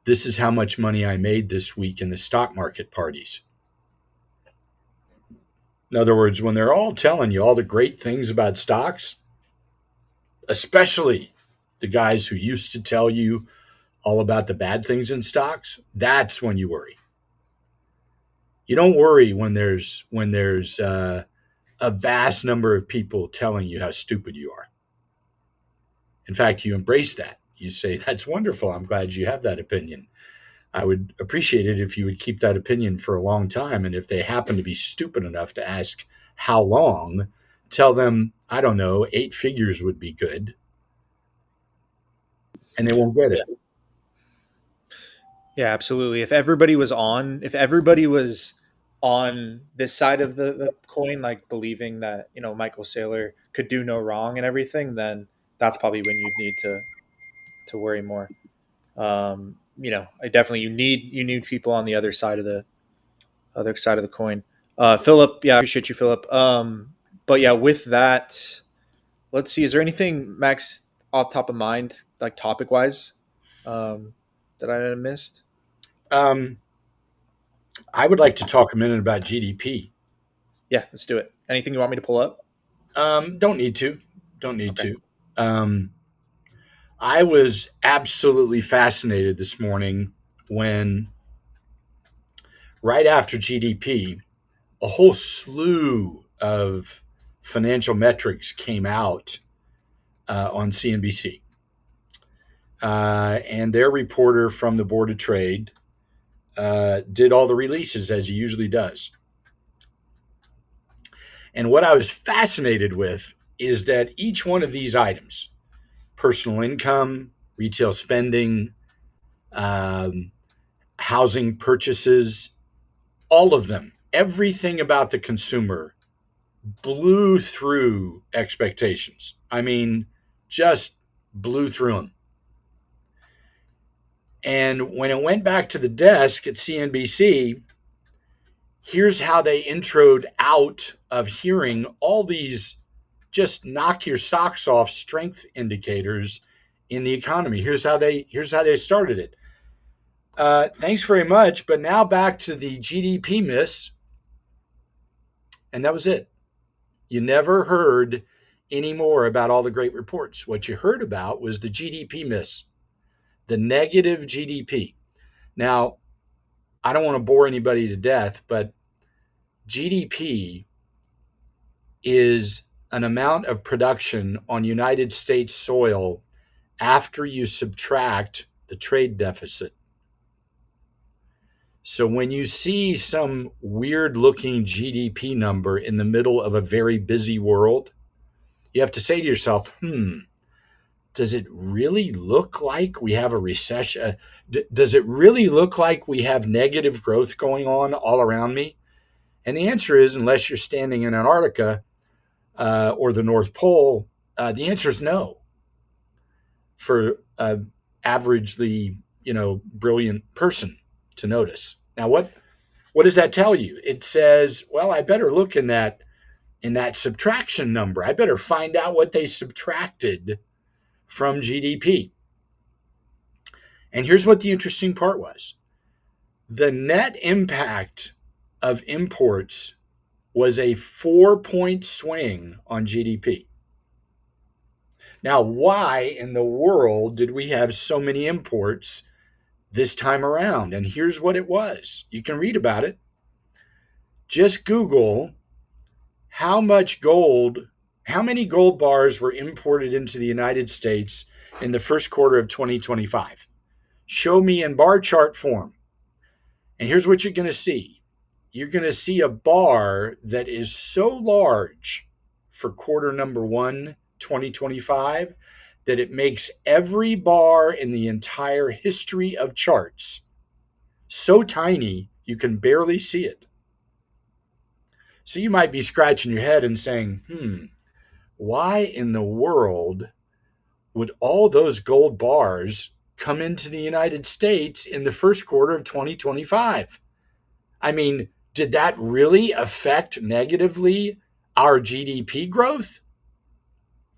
this is how much money I made this week in the stock market parties. In other words, when they're all telling you all the great things about stocks, especially the guys who used to tell you all about the bad things in stocks, that's when you worry. You don't worry when there's a vast number of people telling you how stupid you are. In fact, you embrace that. You say, that's wonderful. I'm glad you have that opinion. I would appreciate it if you would keep that opinion for a long time. And if they happen to be stupid enough to ask how long, tell them, I don't know, 8 figures would be good. And they won't get it.
Yeah, absolutely. If everybody was on this side of the coin, like believing that, Michael Saylor could do no wrong and everything, then that's probably when you'd need to worry more. I definitely, you need people on the other side of the coin. Philip, yeah, I appreciate you, Philip. But yeah, with that, let's see, is there anything, Max, off top of mind, like topic wise, that I missed?
I would like to talk a minute about GDP.
Yeah, let's do it. Anything you want me to pull up?
Don't need to. I was absolutely fascinated this morning when, right after GDP, a whole slew of financial metrics came out on CNBC. And their reporter from the Board of Trade did all the releases as he usually does. And what I was fascinated with is that each one of these items, personal income, retail spending, housing purchases, all of them, everything about the consumer blew through expectations. I mean, just blew through them. And when it went back to the desk at CNBC, here's how they introed out of hearing all these just knock your socks off strength indicators in the economy. Here's how they started it. Thanks very much. But now back to the GDP miss. And that was it. You never heard any more about all the great reports. What you heard about was the GDP miss, the negative GDP. Now, I don't want to bore anybody to death, but GDP is an amount of production on United States soil after you subtract the trade deficit. So when you see some weird looking GDP number in the middle of a very busy world, you have to say to yourself, does it really look like we have a recession? Does it really look like we have negative growth going on all around me? And the answer is, unless you're standing in Antarctica or the North Pole, the answer is no. For an averagely, brilliant person to notice. Now, what does that tell you? It says, well, I better look in that subtraction number. I better find out what they subtracted from GDP. And here's what the interesting part was. The net impact of imports was a 4-point swing on GDP. Now, why in the world did we have so many imports this time around? And here's what it was. You can read about it. Just Google how many gold bars were imported into the United States in the first quarter of 2025. Show me in bar chart form. And here's what you're going to see. You're going to see a bar that is so large for quarter number 1, 2025, that it makes every bar in the entire history of charts so tiny you can barely see it. So you might be scratching your head and saying, why in the world would all those gold bars come into the United States in the first quarter of 2025? I mean, did that really affect negatively our GDP growth?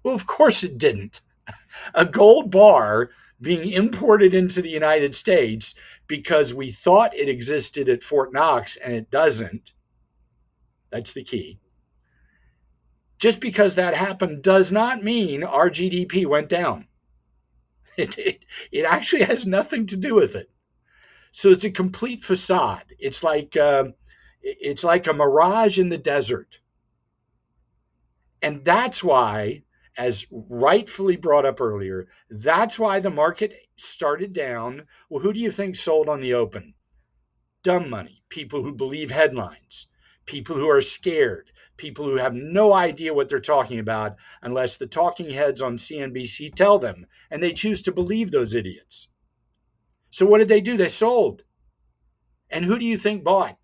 Well, of course it didn't. A gold bar being imported into the United States because we thought it existed at Fort Knox and it doesn't. That's the key. Just because that happened does not mean our GDP went down. It actually has nothing to do with it. So it's a complete facade. It's like a mirage in the desert. And that's why, as rightfully brought up earlier, that's why the market started down. Well, who do you think sold on the open? Dumb money, people who believe headlines, people who are scared, people who have no idea what they're talking about unless the talking heads on CNBC tell them, and they choose to believe those idiots. So what did they do? They sold. And who do you think bought?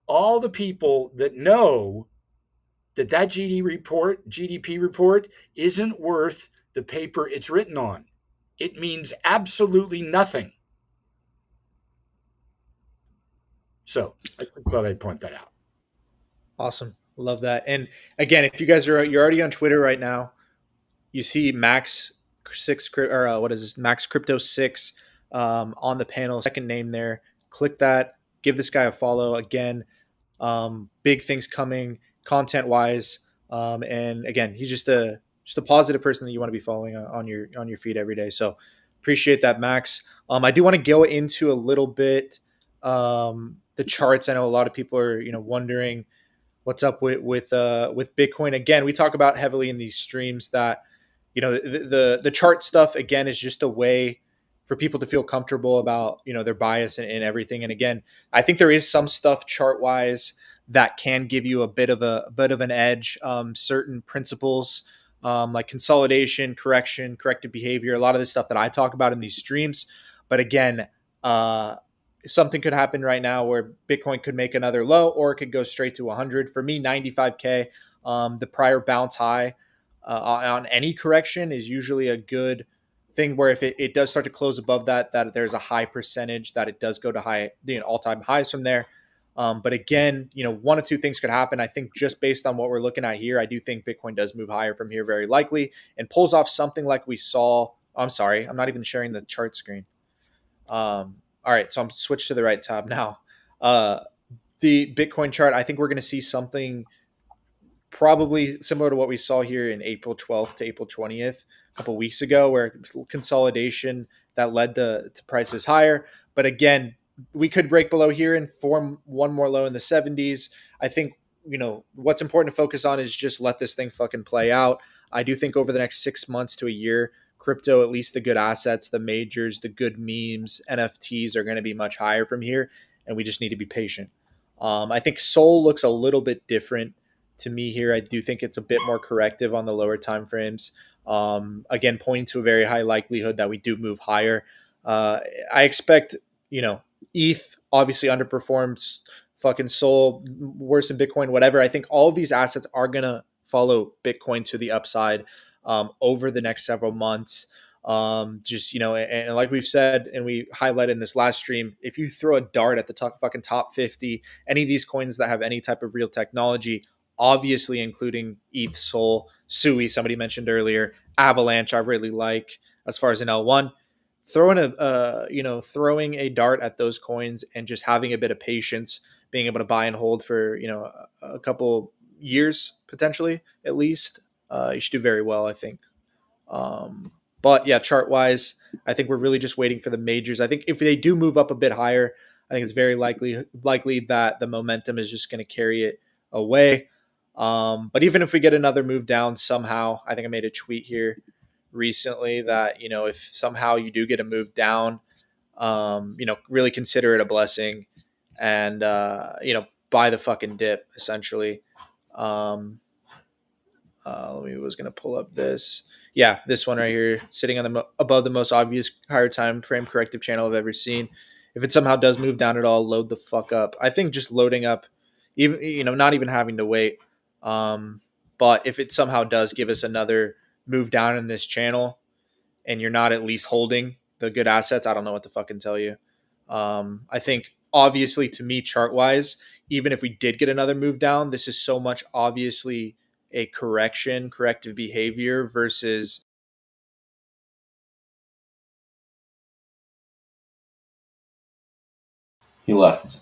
All the people that know that GDP report isn't worth the paper it's written on. It means absolutely nothing. So I thought I'd point that out.
Awesome. Love that. And again, if you guys you're already on Twitter right now, you see Max Crypto 6 on the panel, second name there. Click that, give this guy a follow. Again, big things coming content wise. And again, he's just a positive person that you want to be following on your feed every day. So appreciate that, Max. I do want to go into a little bit the charts. I know a lot of people are wondering what's up with Bitcoin. Again, we talk about heavily in these streams that the chart stuff again is just a way for people to feel comfortable about their bias and everything. And again, I think there is some stuff chart wise that can give you a bit of an edge. Certain principles like consolidation, corrective behavior, a lot of the stuff that I talk about in these streams. But again, something could happen right now where Bitcoin could make another low, or it could go straight to 100. For me, 95K, the prior bounce high on any correction is usually a good thing, where if it does start to close above that there's a high percentage that it does go to high, all-time highs from there. But again, one of two things could happen. I think just based on what we're looking at here, I do think Bitcoin does move higher from here very likely and pulls off something like we saw I'm sorry, I'm not even sharing the chart screen. All right, so I'm switched to the right tab now. Uh, the Bitcoin chart, I think we're going to see something probably similar to what we saw here in April 12th to April 20th, a couple weeks ago, where consolidation that led to prices higher. But again, we could break below here and form one more low in the 70s. I think, what's important to focus on is just let this thing fucking play out. I do think over the next 6 months to a year, crypto, at least the good assets, the majors, the good memes, NFTs are going to be much higher from here. And we just need to be patient. I think Sol looks a little bit different to me here. I do think it's a bit more corrective on the lower time frames. Again, pointing to a very high likelihood that we do move higher. I expect, ETH obviously underperforms fucking Sol, worse than Bitcoin, whatever. I think all of these assets are going to follow Bitcoin to the upside over the next several months. And like we've said, and we highlighted in this last stream, if you throw a dart at the top 50, any of these coins that have any type of real technology, obviously including ETH, Sol, Sui, somebody mentioned earlier, Avalanche, I really like as far as an L1. Throwing a dart at those coins and just having a bit of patience, being able to buy and hold for a couple years potentially at least, you should do very well, I think. But yeah, chart wise, I think we're really just waiting for the majors. I think if they do move up a bit higher, I think it's very likely that the momentum is just going to carry it away. But even if we get another move down somehow, I think I made a tweet here recently that if somehow you do get a move down, really consider it a blessing, and buy the fucking dip essentially. Let me was gonna pull up this. Yeah, this one right here, sitting on the above the most obvious higher time frame corrective channel I've ever seen. If it somehow does move down at all, load the fuck up. I think just loading up, even not even having to wait. But if it somehow does give us another move down in this channel, and you're not at least holding the good assets, I don't know what to fucking tell you. I think obviously to me, chart wise, even if we did get another move down, this is so much obviously a corrective behavior versus
He left.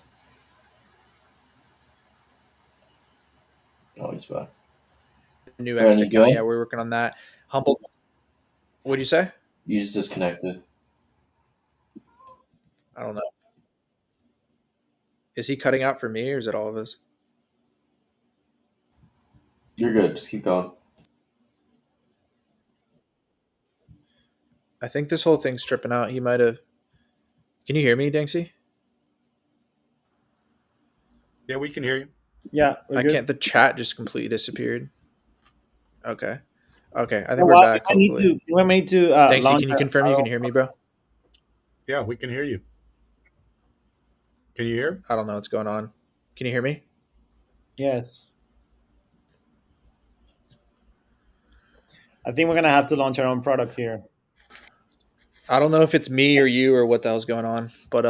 Oh, he's back.
new
Brandon,
asset
you
count.
good?
Yeah, we're working on that. Humble. What do you say?
You just disconnected.
I don't know. Is he cutting out for me or is it all of us?
You're good. Just keep going.
I think this whole thing's tripping out. He might have. Can you hear me, Danksy?
Yeah, we can hear you.
Yeah, we're
I
good.
can't. The chat just completely disappeared. Okay. Okay. I think
Oh,
we're
well,
back.
I need
Hopefully.
to. You need to
Danksy,
launch
can you confirm you can hear me, bro?
Yeah, we can hear you. Can you hear?
I don't know what's going on. Can you hear me?
Yes. I think we're gonna have to launch our own product here.
I don't know if it's me or you or what the hell's going on, but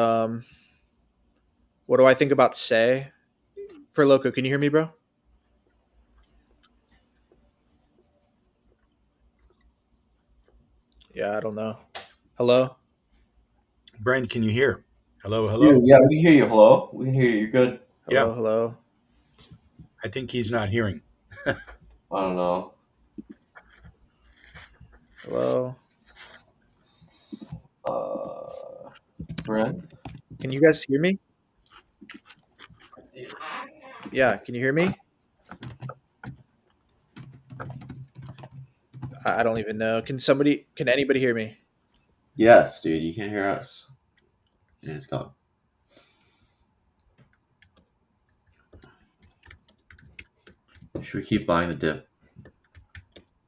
what do I think about Say? For Loco, can you hear me, bro? Yeah, I don't know. Hello?
Brent, can you hear? Hello, hello.
Dude, yeah, we can hear you. Hello? We can hear you. You're good.
Hello,
Yeah.
hello.
I think he's not hearing.
I don't know.
Hello.
Brent?
Can you guys hear me? Yeah, can you hear me? I don't even know. Can anybody hear me?
Yes, dude. You can hear us. And it's gone. Should we keep buying the dip?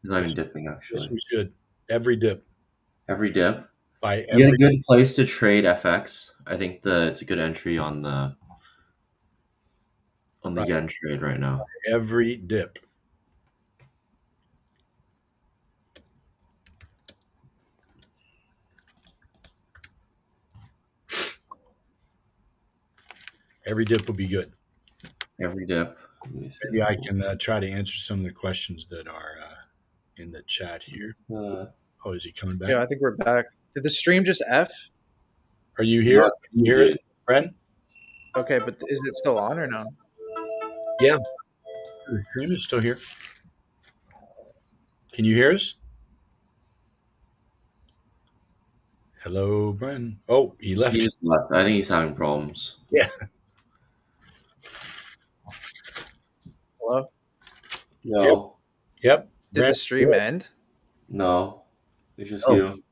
He's not even dipping,
Yes,
actually.
we should. Every dip.
Every dip?
By
You get a
every
good place to trade FX. I think it's a good entry on the
Right.
yen trade right now.
every dip. Every dip will be good.
Every dip. Let me see.
Maybe I can try to answer some of the questions that are in the chat here. Oh, is he coming back?
Yeah, I think we're back. Did the stream just F?
Are you here?
No,
Can you hear us,
did.
Bren?
Okay, but is it still on or no?
Yeah, the stream is still here. Can you hear us? Hello, Bren. Oh, he left.
He just left. I think he's having problems.
Yeah.
Hello?
No,
Yep.
Did
Bren,
the stream end?
no, it's just
Oh.
you.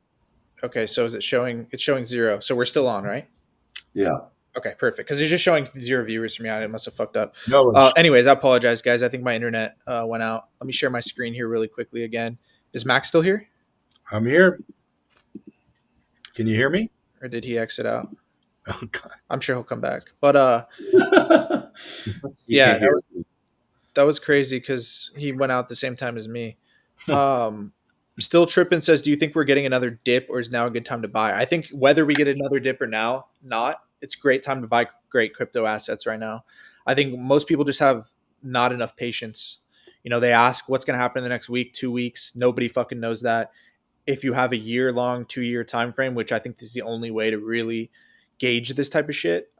Okay, so is it showing? It's showing 0. So we're still on, right?
Yeah.
Okay, perfect. Because it's just showing 0 viewers for me. I must have fucked up.
No, it's-
Anyways, I apologize, guys. I think my internet went out. Let me share my screen here really quickly again. Is Max still here,
I'm here. Can you hear me?
or did he exit out?
Oh, God.
I'm sure he'll come back. But
He
yeah,
can't hear me.
that was crazy because he went out the same time as me. Still tripping says, do you think we're getting another dip, or is now a good time to buy? I think whether we get another dip or not, it's a great time to buy great crypto assets right now. I think most people just have not enough patience. They ask what's going to happen in the next week, 2 weeks. Nobody fucking knows that. If you have a year-long, 2-year time frame, which I think is the only way to really gauge this type of shit,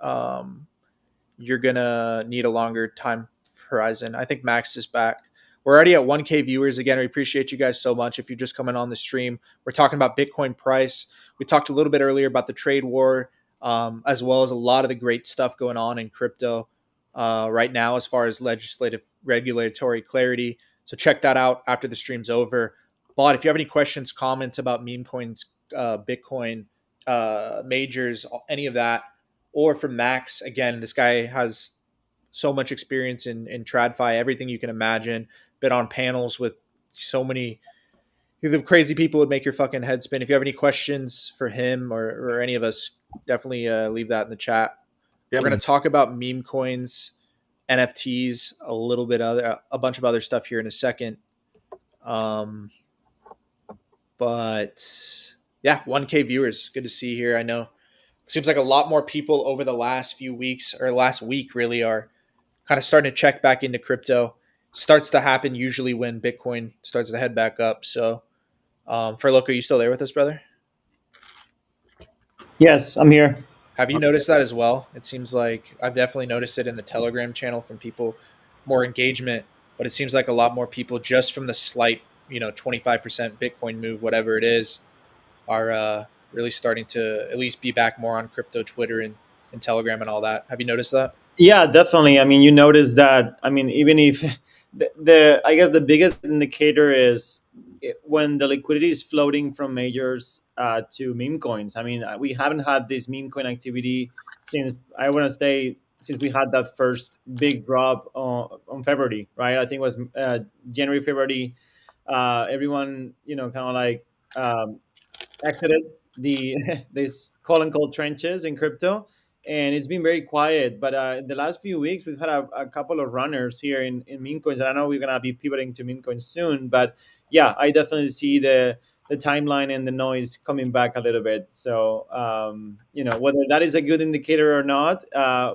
you're gonna need a longer time horizon. I think Max is back. We're already at 1K viewers. Again, I appreciate you guys so much. If you're just coming on the stream, we're talking about Bitcoin price. We talked a little bit earlier about the trade war, as well as a lot of the great stuff going on in crypto right now as far as legislative regulatory clarity. So check that out after the stream's over. But if you have any questions, comments about meme coins, Bitcoin, majors, any of that, or from Max, again, this guy has so much experience in TradFi, everything you can imagine. Been on panels with so many the crazy people would make your fucking head spin. If you have any questions for him or any of us, definitely leave that in the chat.
Yep.
We're going to talk about meme coins, NFTs, a bunch of other stuff here in a second. But yeah, 1K viewers. Good to see here. I know it seems like a lot more people over the last few weeks, or last week really, are kind of starting to check back into crypto. Starts to happen usually when Bitcoin starts to head back up. So Furlock, are you still there with us, brother?
Yes, I'm here.
Have you noticed that as well? It seems like I've definitely noticed it in the Telegram channel from people, more engagement, but it seems like a lot more people just from the slight, 25% Bitcoin move, whatever it is, are really starting to at least be back more on crypto Twitter and Telegram and all that. Have you noticed that?
Yeah, definitely. I mean, you notice that. I mean, even if the I guess the biggest indicator is when the liquidity is floating from majors to meme coins. I mean, we haven't had this meme coin activity since, I want to say, since we had that first big drop on February, right? I think it was January, February. Everyone, kind of like exited the this call and cold trenches in crypto, and it's been very quiet. But in the last few weeks, we've had a couple of runners here in meme coins, and I know we're gonna be pivoting to meme coins soon. But yeah, I definitely see the timeline and the noise coming back a little bit. So whether that is a good indicator or not,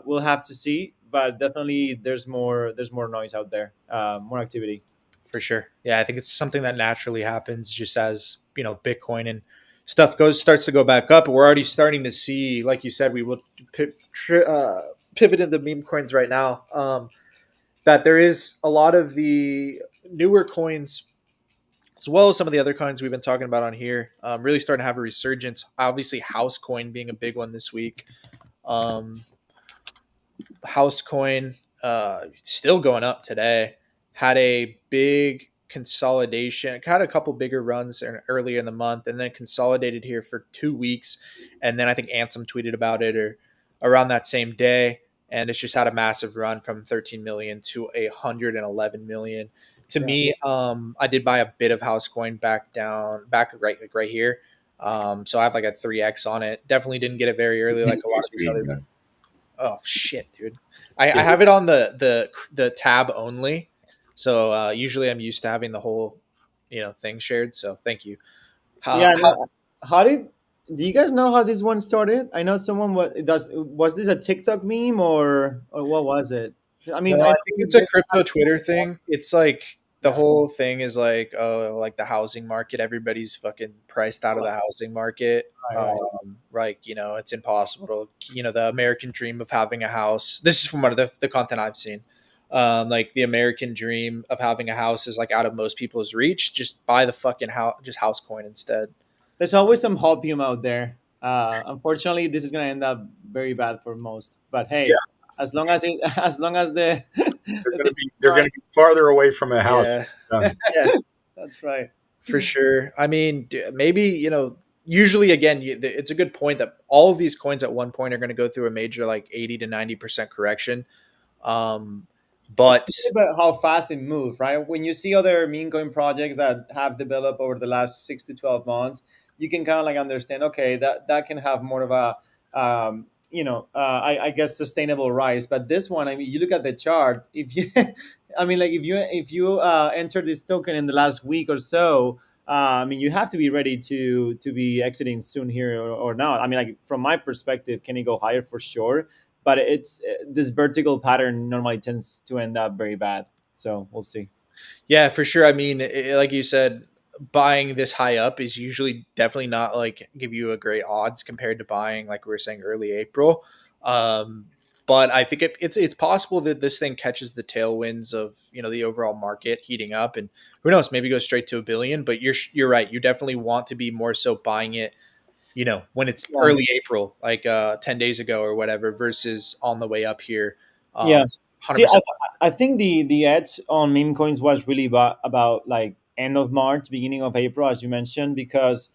we'll have to see. But definitely, there's more noise out there, more activity.
For sure. Yeah, I think it's something that naturally happens just as, Bitcoin and stuff starts to go back up. We're already starting to see, like you said, we will pivot into meme coins right now. That there is a lot of the newer coins, as well as some of the other coins we've been talking about on here, really starting to have a resurgence. Obviously, House Coin being a big one this week. House Coin still going up today. Had a big consolidation, had a couple bigger runs earlier in the month, and then consolidated here for 2 weeks. And then I think Ansem tweeted about it or around that same day. And it's just had a massive run from 13 million to 111 million. To me, I did buy a bit of House Coin back right here. So I have like a 3x on it. Definitely didn't get it very early, like a lot of these other. Oh shit, dude! I have it on the tab only. So usually I'm used to having the whole, thing shared. So thank you.
How do you guys know how this one started? I know someone was this a TikTok meme or what was it? I mean,
I think it's a crypto Twitter thing. It's like the whole thing is like, oh, like the housing market, everybody's fucking priced out of the housing market.
Right.
Like, it's impossible to, the American dream of having a house. This is from one of the content I've seen. Like the American dream of having a house is like out of most people's reach. Just buy the fucking house, just house coin instead.
There's always some hopium out there. Unfortunately, this is gonna end up very bad for most. But hey, as long as it, as long as the,
they're gonna be farther away from a house.
Yeah.
Done.
Yeah,
that's right.
for sure. I mean, maybe, usually again, it's a good point that all of these coins at one point are going to go through a major like 80 to 90% correction. But
It's about how fast it moves, right? When you see other meme coin projects that have developed over the last 6 to 12 months, you can kind of like understand, okay, that can have more of a, I guess sustainable rise. But this one, I mean, you look at the chart. If you, I mean, like if you enter this token in the last week or so, I mean, you have to be ready to be exiting soon here or not. I mean, like from my perspective, can it go higher for sure? But it's this vertical pattern normally tends to end up very bad. So we'll see.
yeah, for sure. I mean, like you said, buying this high up is usually definitely not like give you a great odds compared to buying, like we were saying, early April. Um, but I think it's possible that this thing catches the tailwinds of the overall market heating up, and who knows, maybe go straight to a billion. But you're right. You definitely want to be more so buying it, when it's
Yeah.
early April, like 10 days ago or whatever, versus on the way up here.
Yeah.
Um,
See,
100%.
I think the edge on meme coins was really about like end of March, beginning of April, as you mentioned, because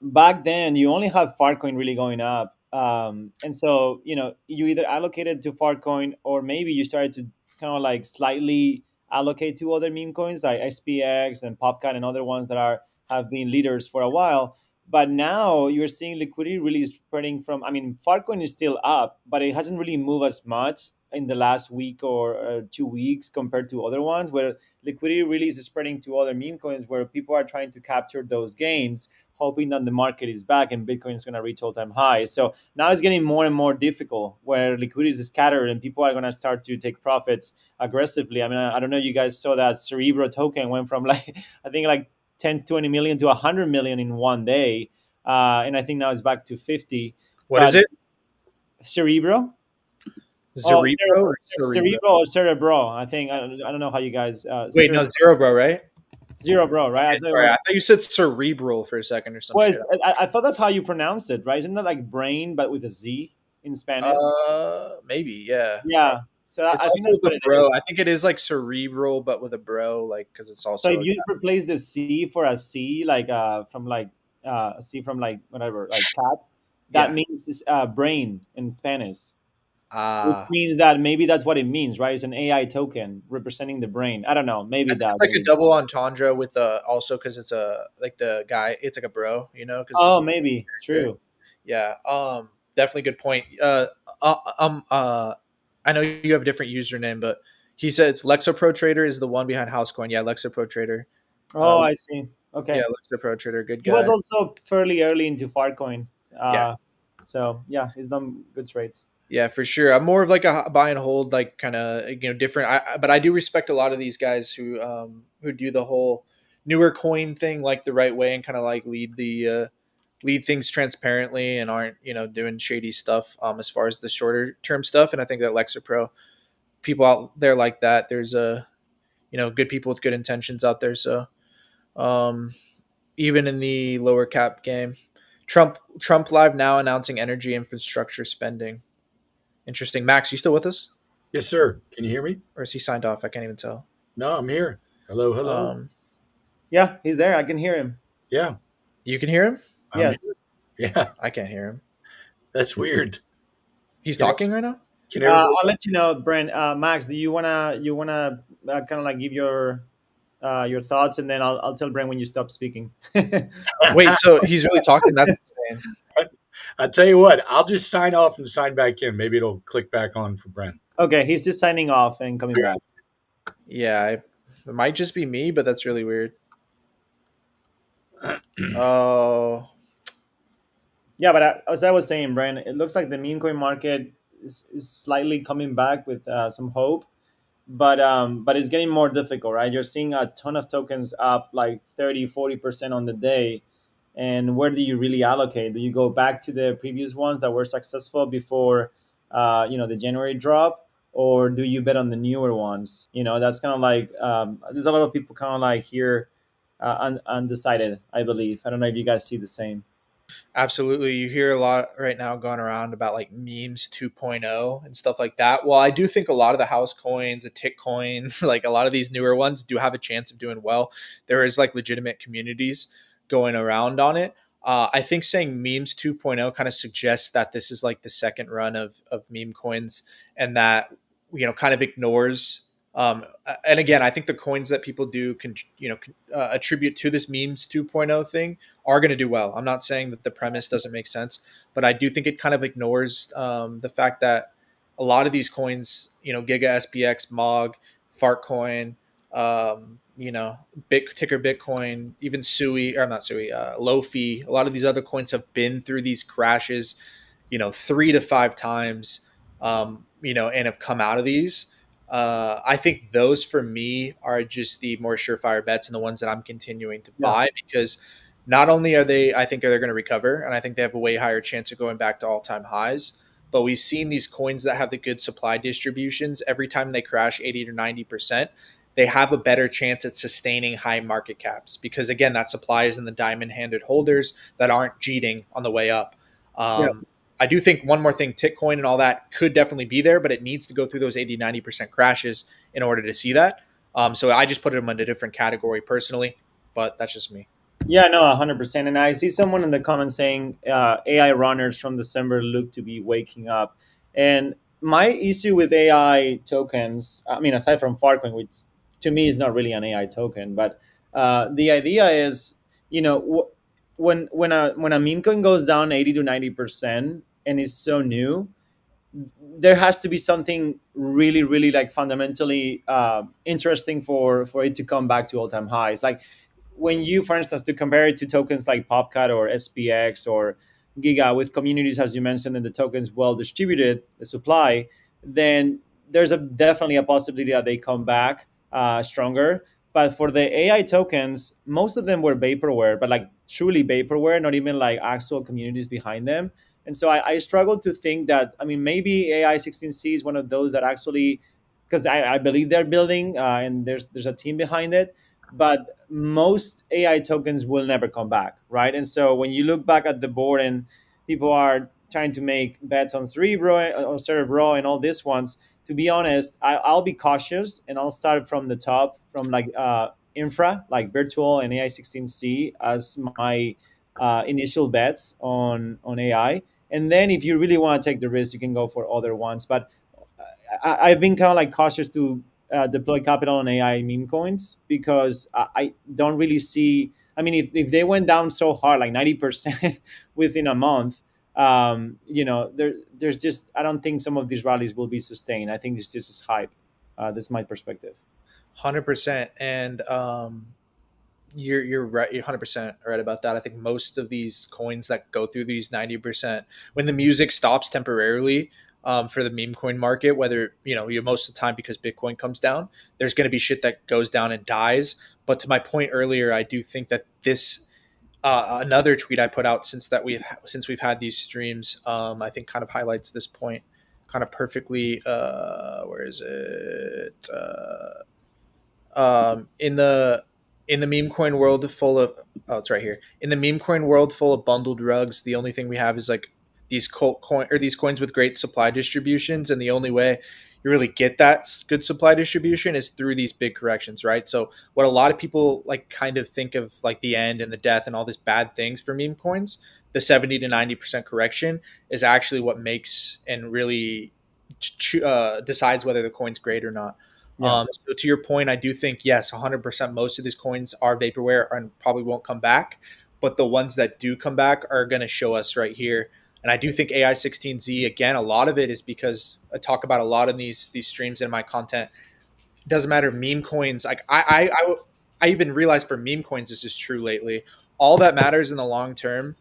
back then you only had Farcoin really going up, and so you either allocated to Farcoin or maybe you started to kind of like slightly allocate to other meme coins like SPX and Popcat and other ones that have been leaders for a while. But now you're seeing liquidity really spreading from. I mean, Farcoin is still up, but it hasn't really moved as much in the last week or 2 weeks compared to other ones where liquidity really is spreading to other meme coins where people are trying to capture those gains, hoping that the market is back and Bitcoin is going to reach all-time highs. So now it's getting more and more difficult where liquidity is scattered and people are going to start to take profits aggressively. I mean, I don't know, you guys saw that Cerebro token went from like, I think like 10, 20 million to 100 million in one day. And I think now it's back to 50.
What is it?
Cerebro?
Cerebro or
Cerebro or Cerebro. I think I don't know how you guys.
Wait, no, Zero right?
Zerebro, right?
Okay, sorry, I thought you said cerebral for a second or some shit.
I thought that's how you pronounced it, right? Isn't that like brain but with a Z in Spanish?
Maybe, yeah.
Yeah. So
It's
I think
also
that's
with
what
a
it
bro.
is.
I think it is like cerebral, but with a bro, like because it's
So
also
if you replace the C for a C, like from like a C from like whatever, like cat, that
yeah.
means it's, brain in Spanish. Which
Ah,
means that maybe that's what it means, right? It's an AI token representing the brain. I don't know. Maybe
I think
that.
it's like a
Maybe.
double entendre with also because it's a like the guy. It's like a bro,
Oh,
because
maybe. True.
yeah. Definitely good point. Uh, um, uh, I know you have a different username, but he said it's Lexapro Trader is the one behind Housecoin. Yeah, Lexapro Trader.
Oh, I see.
Yeah,
Okay.
Lexapro Trader, good
He was
guy.
also fairly early into Farcoin.
Yeah.
So yeah, he's done good trades.
Yeah, for sure. I'm more of like a buy and hold, like kind of different. But I do respect a lot of these guys who do the whole newer coin thing like the right way and kind of like lead things transparently and aren't doing shady stuff as far as the shorter term stuff. And I think that Lexapro people out there like that. There's good people with good intentions out there. So um, even in the lower cap game, Trump live now announcing energy infrastructure spending. Interesting. Max, you still with us?
Yes, sir. Can you hear me?
Or is he signed off? I can't even tell.
No, I'm here. Hello, hello.
Yeah, he's there. I can hear him.
Yeah,
You can hear him?
I'm
Yes.
here. Yeah,
I can't hear him.
that's weird.
He's
Can
talking right now?
Can everybody?
I'll let you know, Brent. Max, do you wanna kind of like give your thoughts, and then I'll tell Brent when you stop speaking.
Wait, so he's really talking? That's insane.
I tell you what, I'll just sign off and sign back in. Maybe it'll click back on for Brent.
Okay, he's just signing off and coming back.
Yeah, it might just be me, but that's really weird. Oh,
Yeah, but as I was saying, Brent, it looks like the meme coin market is slightly coming back with some hope. but it's getting more difficult, right? You're seeing a ton of tokens up like 30-40% on the day. And where do you really allocate? Do you go back to the previous ones that were successful before the January drop, or do you bet on the newer ones? That's kind of like there's a lot of people kind of like here undecided, I believe. I don't know if you guys see the same.
Absolutely. You hear a lot right now going around about like memes 2.0 and stuff like that. Well, I do think a lot of the house coins, the tick coins, like a lot of these newer ones do have a chance of doing well. There is like legitimate communities going around on it. I think saying memes 2.0 kind of suggests that this is like the second run of meme coins, and that, kind of ignores. And again, I think the coins that people do attribute to this memes 2.0 thing are going to do well. I'm not saying that the premise doesn't make sense, but I do think it kind of ignores the fact that a lot of these coins, Giga SPX, Mog, Fartcoin, Bit ticker Bitcoin, even Sui, or not Sui, Lofi, a lot of these other coins have been through these crashes, 3 to 5 times, and have come out of these. I think those for me are just the more surefire bets and the ones that I'm continuing to
Yeah.
buy, because not only are they, I think they're going to recover, and I think they have a way higher chance of going back to all-time highs. But we've seen these coins that have the good supply distributions. Every time they crash 80 to 90%, they have a better chance at sustaining high market caps, because again, that supply is in the diamond-handed holders that aren't cheating on the way up.
Yeah.
I do think one more thing, Titcoin and all that could definitely be there, but it needs to go through those 80, 90% crashes in order to see that. So I just put them in a different category personally, but that's just me.
Yeah, no, 100%. And I see someone in the comments saying AI runners from December look to be waking up. And my issue with AI tokens, I mean, aside from Farcoin, which to me is not really an AI token, but the idea is, when a meme coin goes down 80 to 90% and is so new, there has to be something really, really like fundamentally interesting for it to come back to all time highs. Like when you, for instance, to compare it to tokens like Popcat or SPX or Giga with communities, as you mentioned, and the tokens well distributed, the supply, then there's definitely a possibility that they come back stronger. But for the AI tokens, most of them were vaporware, but like truly vaporware, not even like actual communities behind them. And so I struggle to think that, I mean, maybe AI 16C is one of those that actually, because I believe they're building and there's a team behind it, but most AI tokens will never come back, right? And so when you look back at the board and people are trying to make bets on Cerebro and all these ones, to be honest, I'll be cautious and I'll start from the top, from like infra, like virtual and AI 16C as my initial bets on AI. And then if you really want to take the risk, you can go for other ones. But I've been kind of like cautious to deploy capital on AI meme coins because I don't really see. I mean, if they went down so hard, like 90% within a month, there's just, I don't think some of these rallies will be sustained. I think it's just hype. That's my perspective.
100%. And you're right. You're 100% right about that. I think most of these coins that go through these 90%, when the music stops temporarily, for the meme coin market, whether you most of the time because Bitcoin comes down, there's going to be shit that goes down and dies. But to my point earlier, I do think that this another tweet I put out since we've had these streams, I think kind of highlights this point kind of perfectly. Where is it? In the meme coin world full of, oh, it's right here. In the meme coin world full of bundled rugs, the only thing we have is like these these coins with great supply distributions, and the only way you really get that good supply distribution is through these big corrections, right? So what a lot of people like kind of think of like the end and the death and all these bad things for meme coins, the 70 to 90% correction is actually what makes and really decides whether the coin's great or not.
Yeah.
So to your point, I do think, yes, 100% most of these coins are vaporware and probably won't come back. But the ones that do come back are going to show us right here. And I do think AI 16Z, again, a lot of it is because I talk about a lot of these streams in my content. It doesn't matter, meme coins. Like I even realized for meme coins, this is true lately. All that matters in the long term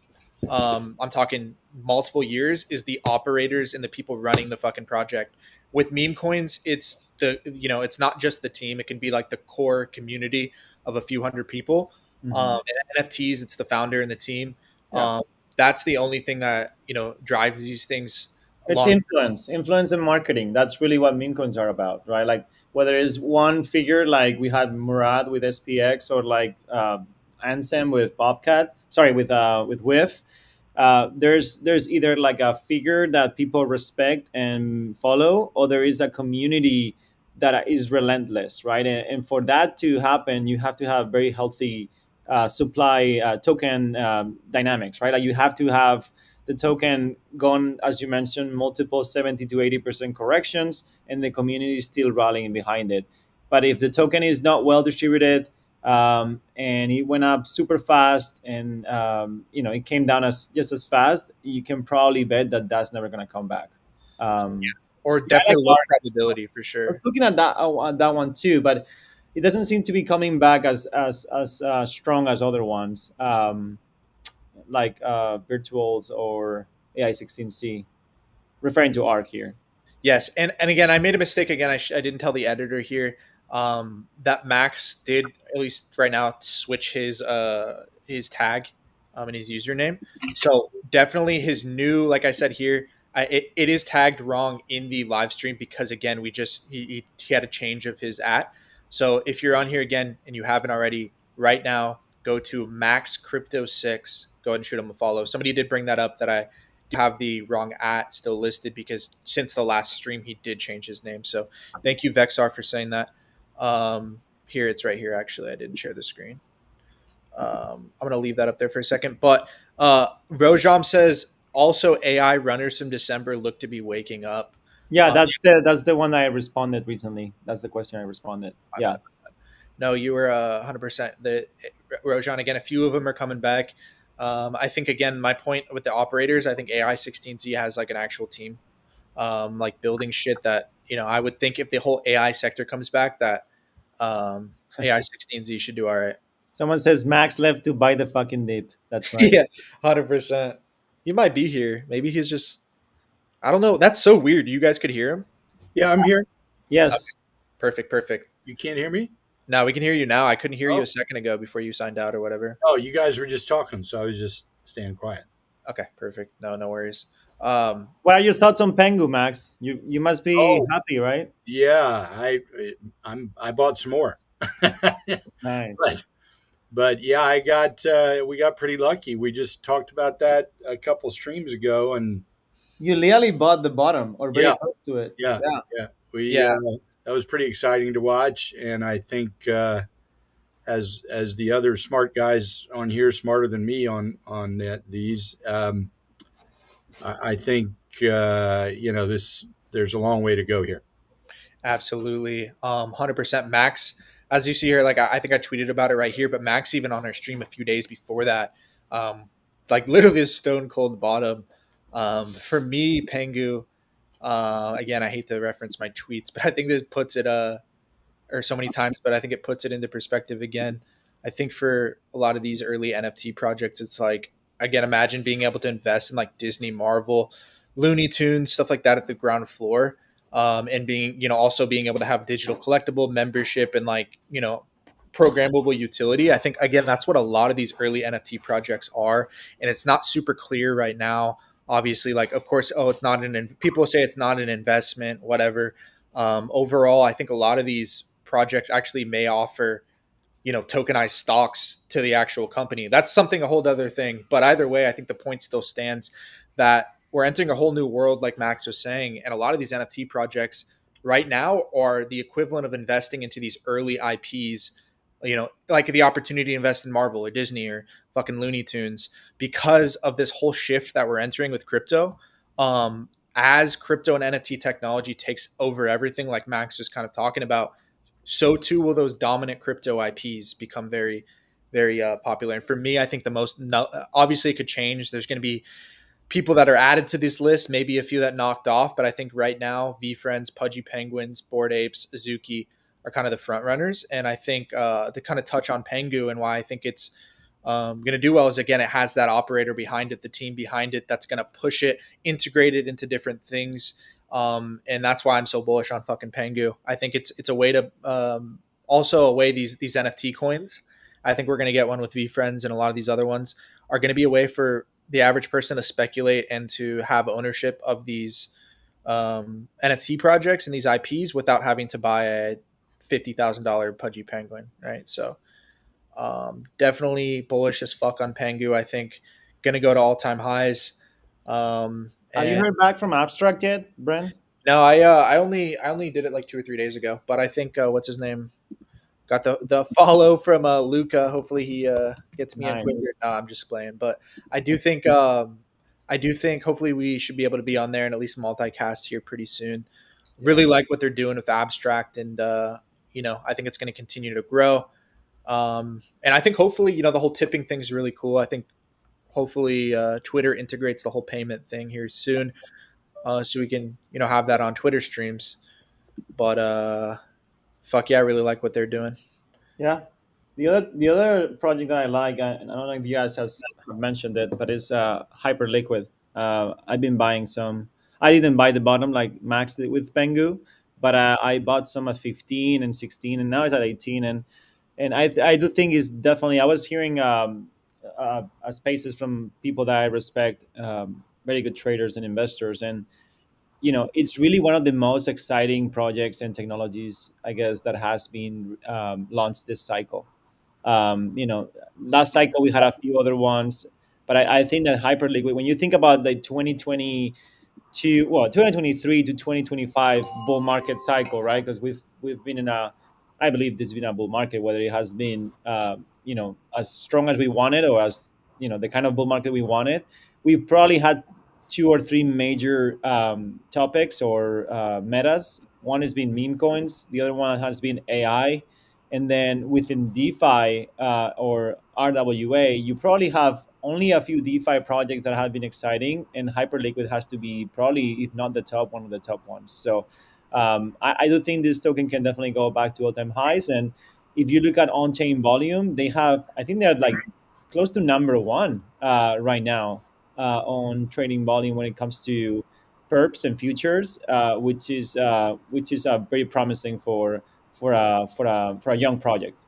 I'm talking multiple years, is the operators and the people running the fucking project. With meme coins, it's it's not just the team. It can be like the core community of a few hundred people.
Mhm.
And NFTs, it's the founder and the team.
Yeah.
That's the only thing that drives these things
It's
along.
influence and marketing. That's really what meme coins are about, right? Like whether it's one figure, like we had Murad with SPX, or like Ansem with Bobcat. Sorry, with With. There's either like a figure that people respect and follow, or there is a community that is relentless, right? And for that to happen, you have to have very healthy supply token dynamics, right? Like you have to have the token gone, as you mentioned, multiple 70 to 80% corrections, and the community is still rallying behind it. But if the token is not well distributed, and it went up super fast, and it came down as just as fast, you can probably bet that that's never going to come back. Um,
Or
yeah, I like
definitely low probability for
I was
sure.
looking at that one too, but it doesn't seem to be coming back as strong as other ones, like Virtuals or AI16C, referring to ARC here.
Yes, and again, I made a mistake again. I didn't tell the editor here that Max did, at least right now, switch his tag and his username. So definitely his new, like I said here, it is tagged wrong in the live stream because again we just he had a change of his at. So if you're on here again and you haven't already, right now go to Max Crypto 6. Go ahead and shoot him a follow. Somebody did bring that up that I have the wrong at still listed because since the last stream he did change his name. So thank you Vexar for saying that. Here it's right here. Actually, I didn't share the screen. I'm gonna leave that up there for a second. But Rojam says also AI runners from December look to be waking up.
Yeah,
Um,
that's the one I responded recently. That's the question I responded. Yeah.
no, you were 100%. The Rojan again. A few of them are coming back. I think again, my point with the operators. I think AI16Z has like an actual team like building shit that I would think if the whole AI sector comes back that AI16Z should do all right.
Someone says Max left to buy the fucking dip. That's right.
Yeah, 100%. He might be here. Maybe he's just I don't know. That's so weird. You guys could hear him.
Yeah, I'm here.
Yes.
Perfect, perfect.
You can't hear me?
Now we can hear you now. I couldn't hear you
Oh,
a second ago before you signed out or whatever.
oh, you guys were just talking, so I was just staying quiet.
Okay, perfect. No worries. Um,
What are your thoughts on Pengu, Max? You must be
Oh,
happy, right?
yeah, I bought some more.
Nice.
But yeah, we got pretty lucky. We just talked about that a couple streams ago, and
You literally bought the bottom or very
yeah,
close to it.
yeah,
Yeah.
yeah. We
yeah,
that was pretty exciting to watch, and I think as the other smart guys on here, smarter than me on these, I think this. There's a long way to go here.
absolutely. 100% Max. As you see here, like I think I tweeted about it right here, but Max even on our stream a few days before that, um, like literally this stone cold bottom. For me, Pengu. Again, I hate to reference my tweets, but I think this puts it or so many times, but I think it puts it into perspective again. I think for a lot of these early NFT projects, it's like again, imagine being able to invest in like Disney, Marvel, Looney Tunes, stuff like that at the ground floor, and being also being able to have digital collectible membership and like programmable utility. I think again that's what a lot of these early NFT projects are, and it's not super clear right now. Obviously, like of course, it's not people say it's not an investment, whatever. Overall, I think a lot of these projects actually may offer tokenized stocks to the actual company. That's something a whole other thing. But either way, I think the point still stands that we're entering a whole new world, like Max was saying, and a lot of these NFT projects right now are the equivalent of investing into these early IPs. Like the opportunity to invest in Marvel or Disney or fucking Looney Tunes because of this whole shift that we're entering with crypto. As crypto and NFT technology takes over everything, like Max was kind of talking about, so too will those dominant crypto IPs become very, very popular. And for me, I think the most obviously it could change. There's going to be people that are added to this list, maybe a few that knocked off, but I think right now, VeeFriends, Pudgy Penguins, Bored Apes, Azuki are kind of the front runners. And I think to kind of touch on Pengu and why I think it's going to do well is, again, it has that operator behind it, the team behind it that's going to push it, integrate it into different things. And that's why I'm so bullish on fucking Pengu. I think it's a way to also a way these NFT coins. I think we're going to get one with VeeFriends, and a lot of these other ones are going to be a way for the average person to speculate and to have ownership of these NFT projects and these IPs without having to buy a $50,000 Pudgy Penguin, right? So definitely bullish as fuck on Pengu. I think going to go to all time highs.
Have you heard back from Abstract yet, Brent?
No, I only did it like 2 or 3 days ago, but I think what's his name got the follow from Luca. Hopefully he gets me in quicker.
Nice.
No, I'm just playing, but I do think hopefully we should be able to be on there and at least multicast here pretty soon. Really like what they're doing with Abstract, and I think it's going to continue to grow. And I think hopefully the whole tipping thing is really cool. I think hopefully Twitter integrates the whole payment thing here soon, so we can have that on Twitter streams. But fuck yeah, I really like what they're doing.
Yeah. The other project that I like, I don't know if you guys have mentioned it, but it's Hyperliquid. I've been buying some. I didn't buy the bottom like Max did with Pengu, but I bought some at 15 and 16, and now it's at 18. And I do think it's definitely. I was hearing spaces from people that I respect, very good traders and investors, and it's really one of the most exciting projects and technologies, I guess, that has been launched this cycle. Last cycle we had a few other ones, but I think that Hyperliquid, when you think about the 2023 to 2025 bull market cycle, right? Because we've been in I believe this has been a bull market, whether it has been as strong as we wanted or as the kind of bull market we wanted. We probably had two or three major topics or metas. One has been meme coins. The other one has been AI. And then within DeFi or RWA, you probably have only a few DeFi projects that have been exciting, and Hyperliquid has to be probably, if not the top, one of the top ones. So I do think this token can definitely go back to all-time highs. And if you look at on-chain volume, I think they're like close to number one right now on trading volume when it comes to perps and futures, which is very promising for a young project.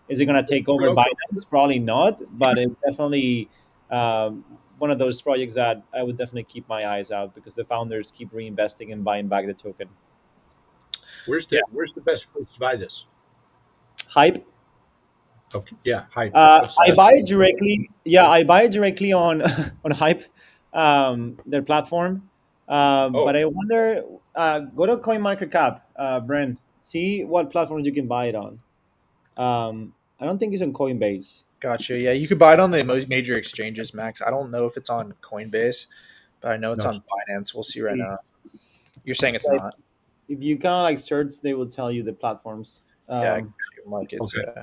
Is it going to take over Binance? Probably not, but it's definitely one of those projects that I would definitely keep my eyes out because the founders keep reinvesting and buying back the token.
Where's the best place to buy this?
Hype.
Okay, yeah, Hype.
I buy it directly. Yeah, I buy it directly on on Hype, their platform. But I wonder, go to CoinMarketCap, Brent. See what platforms you can buy it on. I don't think it's on Coinbase.
Gotcha. Yeah, you could buy it on the most major exchanges, Max. I don't know if it's on Coinbase, but I know it's on Binance. We'll see right now. You're saying it's not.
If you kind of like search, they will tell you the platforms.
Markets. Okay.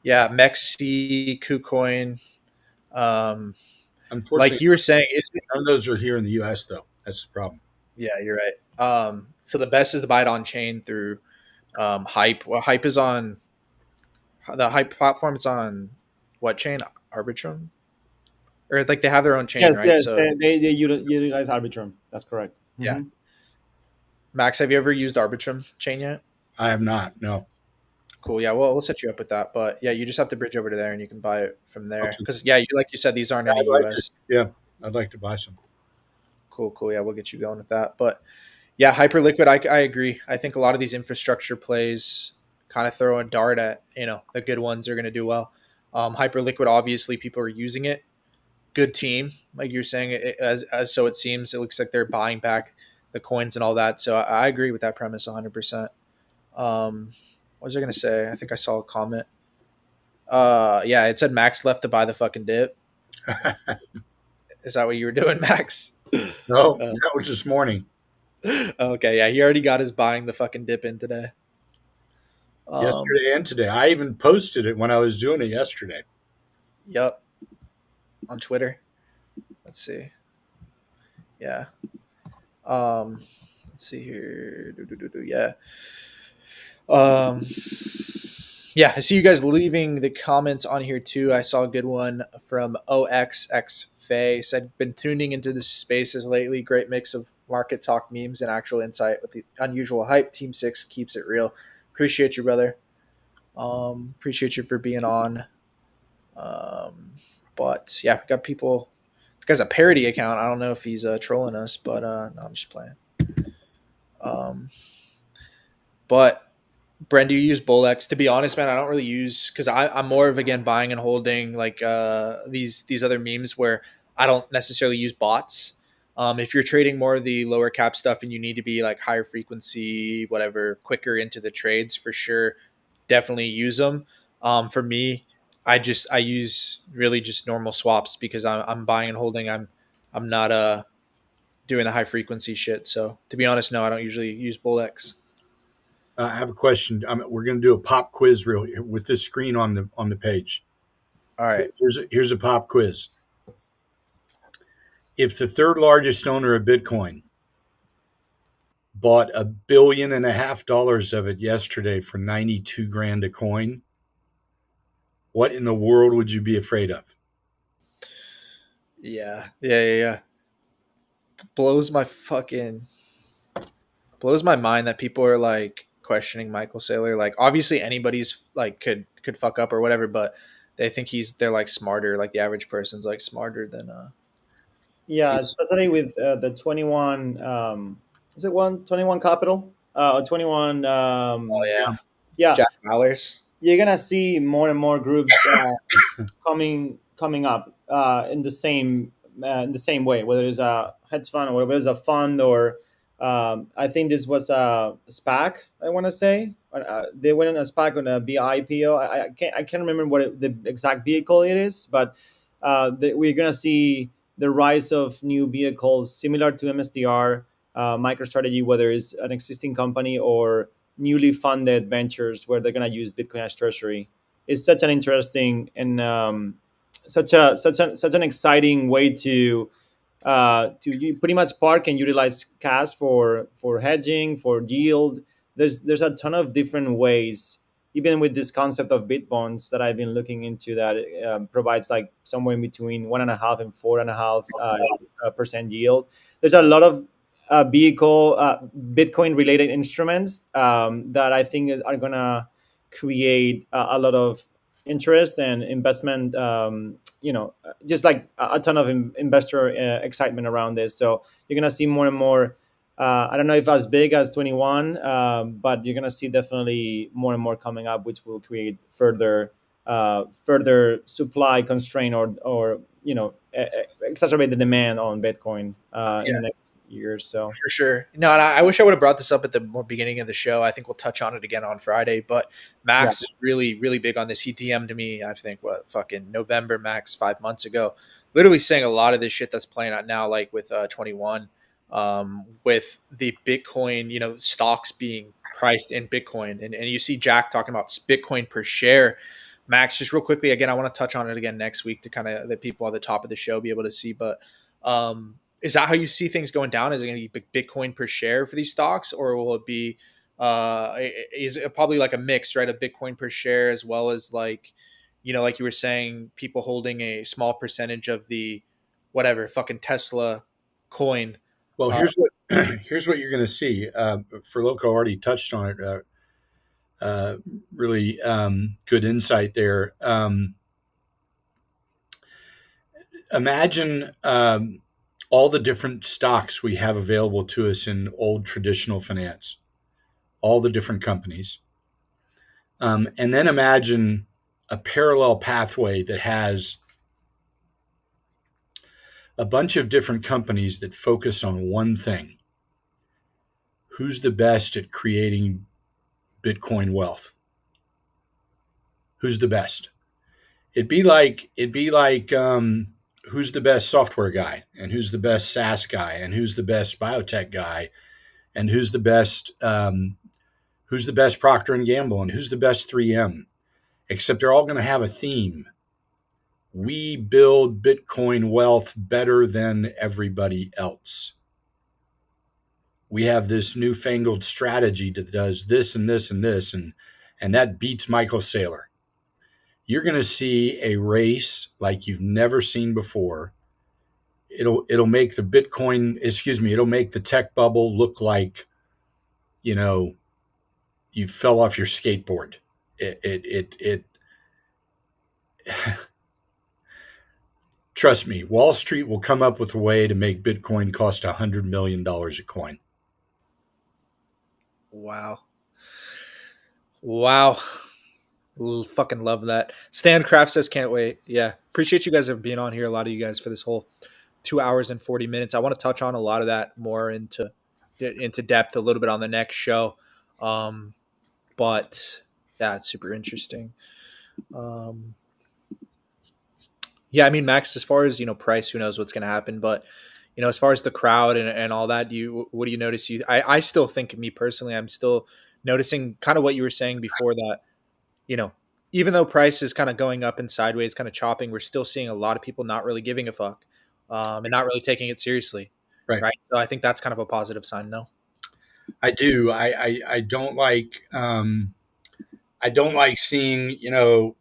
Yeah, Mexi, KuCoin.
Unfortunately,
like you were saying,
none of those are here in the U.S. though. That's the problem.
Yeah, you're right. So the best is to buy it on chain through Hype. Well, Hype is on the Hype platform. It's on what chain? Arbitrum, or like they have their own chain,
yes,
right?
Yes,
so,
they utilize Arbitrum. That's correct.
Yeah. Mm-hmm. Max, have you ever used Arbitrum chain yet?
I have not. No.
Cool. Yeah, we'll set you up with that. But yeah, you just have to bridge over to there, and you can buy it from there. Because like you said, these aren't any US.
I'd like to buy some.
Cool. Yeah, we'll get you going with that. But yeah, Hyperliquid, I agree. I think a lot of these infrastructure plays kind of throw a dart at the good ones are going to do well. Hyperliquid, obviously, people are using it. Good team, like you're saying, as so it seems. It looks like they're buying back the coins and all that. So I agree with that premise 100%. What was I going to say? I think I saw a comment. Yeah, it said Max left to buy the fucking dip. Is that what you were doing, Max?
No, that was this morning.
Okay, yeah, he already got his buying the fucking dip in today.
Yesterday and today. I even posted it when I was doing it yesterday.
Yep. On Twitter. Let's see. Yeah. Let's see here. Yeah. Yeah, I see you guys leaving the comments on here too. I saw a good one from OXX Faye. Said, been tuning into the spaces lately. Great mix of market talk, memes, and actual insight with the unusual hype. Team Six keeps it real. Appreciate you, brother. Appreciate you for being on. But yeah, we got people. This guy's a parody account. I don't know if he's trolling us, but no, I'm just playing. Um, but Bren, do you use Bolex? To be honest, man, I don't really use because I'm more of again buying and holding like these other memes where I don't necessarily use bots. If you're trading more of the lower cap stuff and you need to be like higher frequency, whatever, quicker into the trades for sure, definitely use them. For me, I use really just normal swaps because I'm buying and holding. I'm not doing the high frequency shit. So to be honest, no, I don't usually use Bolex.
I have a question. We're going to do a pop quiz real with this screen on the page.
All right.
Here's a pop quiz. If the third largest owner of Bitcoin bought $1.5 billion of it yesterday for 92 grand a coin, what in the world would you be afraid of?
Yeah. Blows my mind that people are like questioning Michael Saylor. Like obviously anybody's like could fuck up or whatever, but they think they're like smarter. Like the average person's like smarter than
Yeah,
these.
especially with the 21. Is it 121 Capital? 21.
Oh yeah,
Yeah,
Jack Mallers.
you're gonna see more and more groups coming up in the same way, whether it's a hedge fund or whether it's a fund or I think this was a SPAC. I want to say they went on a SPAC on a BIPO. I can't remember the exact vehicle it is, but we're gonna see the rise of new vehicles similar to MSTR, MicroStrategy, whether it's an existing company or newly funded ventures where they're going to use Bitcoin as treasury. It's such an interesting and such an exciting way to pretty much park and utilize cash for hedging, for yield. There's a ton of different ways. Even with this concept of bit bonds that I've been looking into, that provides like somewhere in between 1.5 and 4.5% yield. There's a lot of vehicle Bitcoin related instruments that I think are gonna create a lot of interest and investment. Just like a ton of investor excitement around this. So you're gonna see more and more. I don't know if as big as 21, but you're gonna see definitely more and more coming up, which will create further supply constraint or exacerbate the demand on Bitcoin in the next year or so.
For sure. No, and I wish I would have brought this up at the more beginning of the show. I think we'll touch on it again on Friday. But Max is really, really big on this. He DM'd me, I think, fucking November, Max, 5 months ago, literally saying a lot of this shit that's playing out now, like with 21, with the Bitcoin, stocks being priced in Bitcoin. And you see Jack talking about Bitcoin per share. Max, just real quickly, again, I want to touch on it again next week to kind of the people at the top of the show be able to see. But is that how you see things going down? Is it going to be Bitcoin per share for these stocks, or will it be? Is it probably like a mix, right? Of Bitcoin per share as well as like, like you were saying, people holding a small percentage of the whatever fucking Tesla coin.
Well, here's what you're going to see. Furloco already touched on it. Really good insight there. Imagine all the different stocks we have available to us in old traditional finance, all the different companies. And then imagine a parallel pathway that has a bunch of different companies that focus on one thing. Who's the best at creating Bitcoin wealth? Who's the best? It'd be like who's the best software guy, and who's the best SaaS guy, and who's the best biotech guy, and who's the best Procter and Gamble, and who's the best 3M. Except they're all going to have a theme. We build Bitcoin wealth better than everybody else. We have this newfangled strategy that does this and this and this, and and that beats Michael Saylor. You're going to see a race like you've never seen before. It'll make the it'll make the tech bubble look like, you fell off your skateboard. It Trust me, Wall Street will come up with a way to make Bitcoin cost $100 million a coin.
Wow. Wow. Fucking love that. Stan Craft says, can't wait. Yeah. Appreciate you guys for being on here. A lot of you guys for this whole 2 hours and 40 minutes. I want to touch on a lot of that more into depth a little bit on the next show. But yeah, it's super interesting. Yeah, I mean, Max, as far as, price, who knows what's going to happen, but as far as the crowd and all that, what do you notice? I still think, me personally, I'm still noticing kind of what you were saying before, that, even though price is kind of going up and sideways, kind of chopping, we're still seeing a lot of people not really giving a fuck, and not really taking it seriously.
Right.
So I think that's kind of a positive sign, no?
I do. I don't like seeing,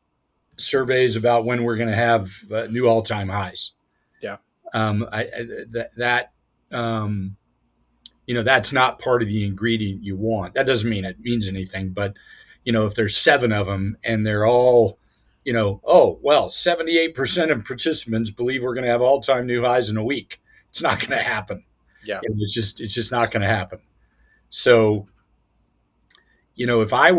surveys about when we're going to have new all-time highs.
Yeah.
That's not part of the ingredient you want. That doesn't mean it means anything, but if there's 7 of them and they're all, 78% of participants believe we're going to have all-time new highs in a week. It's not going to happen.
Yeah.
It's just not going to happen. So, if I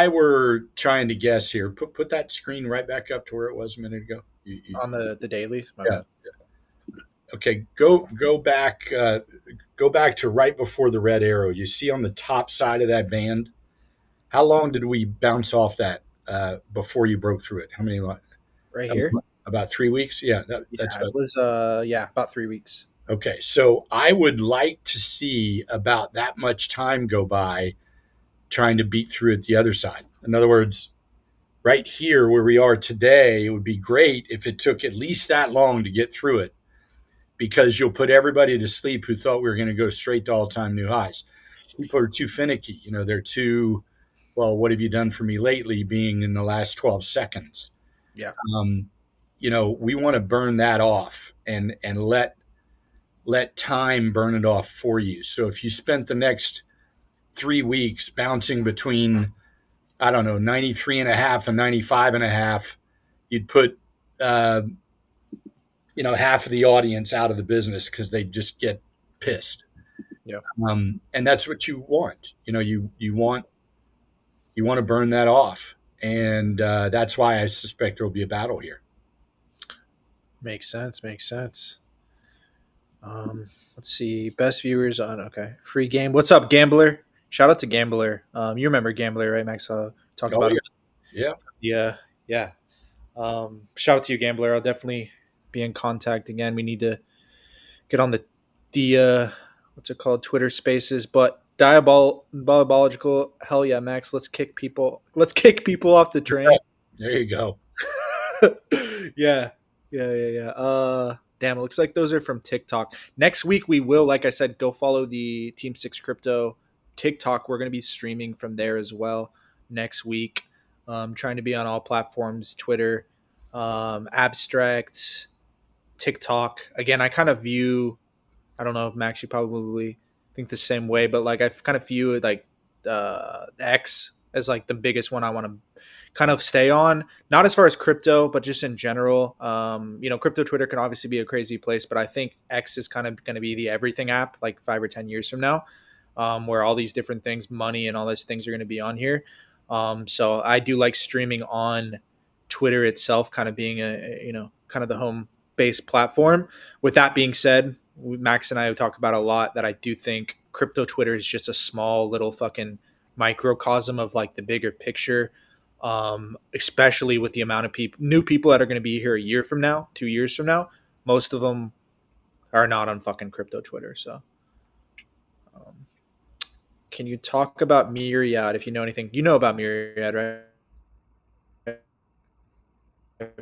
were trying to guess here, put that screen right back up to where it was a minute ago.
On the daily.
Yeah. Okay. Go back to right before the red arrow. You see on the top side of that band. How long did we bounce off that before you broke through it? How many?
Right here.
About 3 weeks. Yeah. That's
it was about 3 weeks.
Okay. So I would like to see about that much time go by trying to beat through it the other side. In other words, right here where we are today, it would be great if it took at least that long to get through it, because you'll put everybody to sleep who thought we were going to go straight to all-time new highs. People are too finicky. They're too, well, what have you done for me lately, being in the last 12 seconds.
Yeah.
We want to burn that off and let time burn it off for you. So if you spent the next 3 weeks bouncing between, 93.5 and 95.5, you'd put, half of the audience out of the business because they just get pissed.
Yeah.
And that's what you want. You want to burn that off. And that's why I suspect there will be a battle here. Makes
sense. Let's see. Best viewers on, okay. Free game. What's up, Gambler? Shout out to Gambler. You remember Gambler, right, Max? Talked about it.
Yeah.
Yeah. Shout out to you, Gambler. I'll definitely be in contact again. We need to get on the what's it called? Twitter Spaces. But diabolical. Hell yeah, Max. Let's kick people off the train.
There you go.
Yeah. Damn, it looks like those are from TikTok. Next week we will, like I said, go follow the Team 6 Crypto TikTok. We're going to be streaming from there as well next week. Trying to be on all platforms, Twitter, Abstract, TikTok. Again, I kind of view, I don't know if Max, you probably think the same way, but like I kind of view like X as like the biggest one I want to kind of stay on, not as far as crypto, but just in general. Crypto Twitter can obviously be a crazy place, but I think X is kind of going to be the everything app like 5 or 10 years from now, where all these different things, money and all those things are going to be on here. So I do like streaming on Twitter itself, kind of being kind of the home base platform. With that being said, Max and I have talked about a lot that I do think crypto Twitter is just a small little fucking microcosm of like the bigger picture. Especially with the amount of new people that are going to be here a year from now, 2 years from now. Most of them are not on fucking crypto Twitter. So can you talk about Myriad if you know anything? You know about Myriad, right?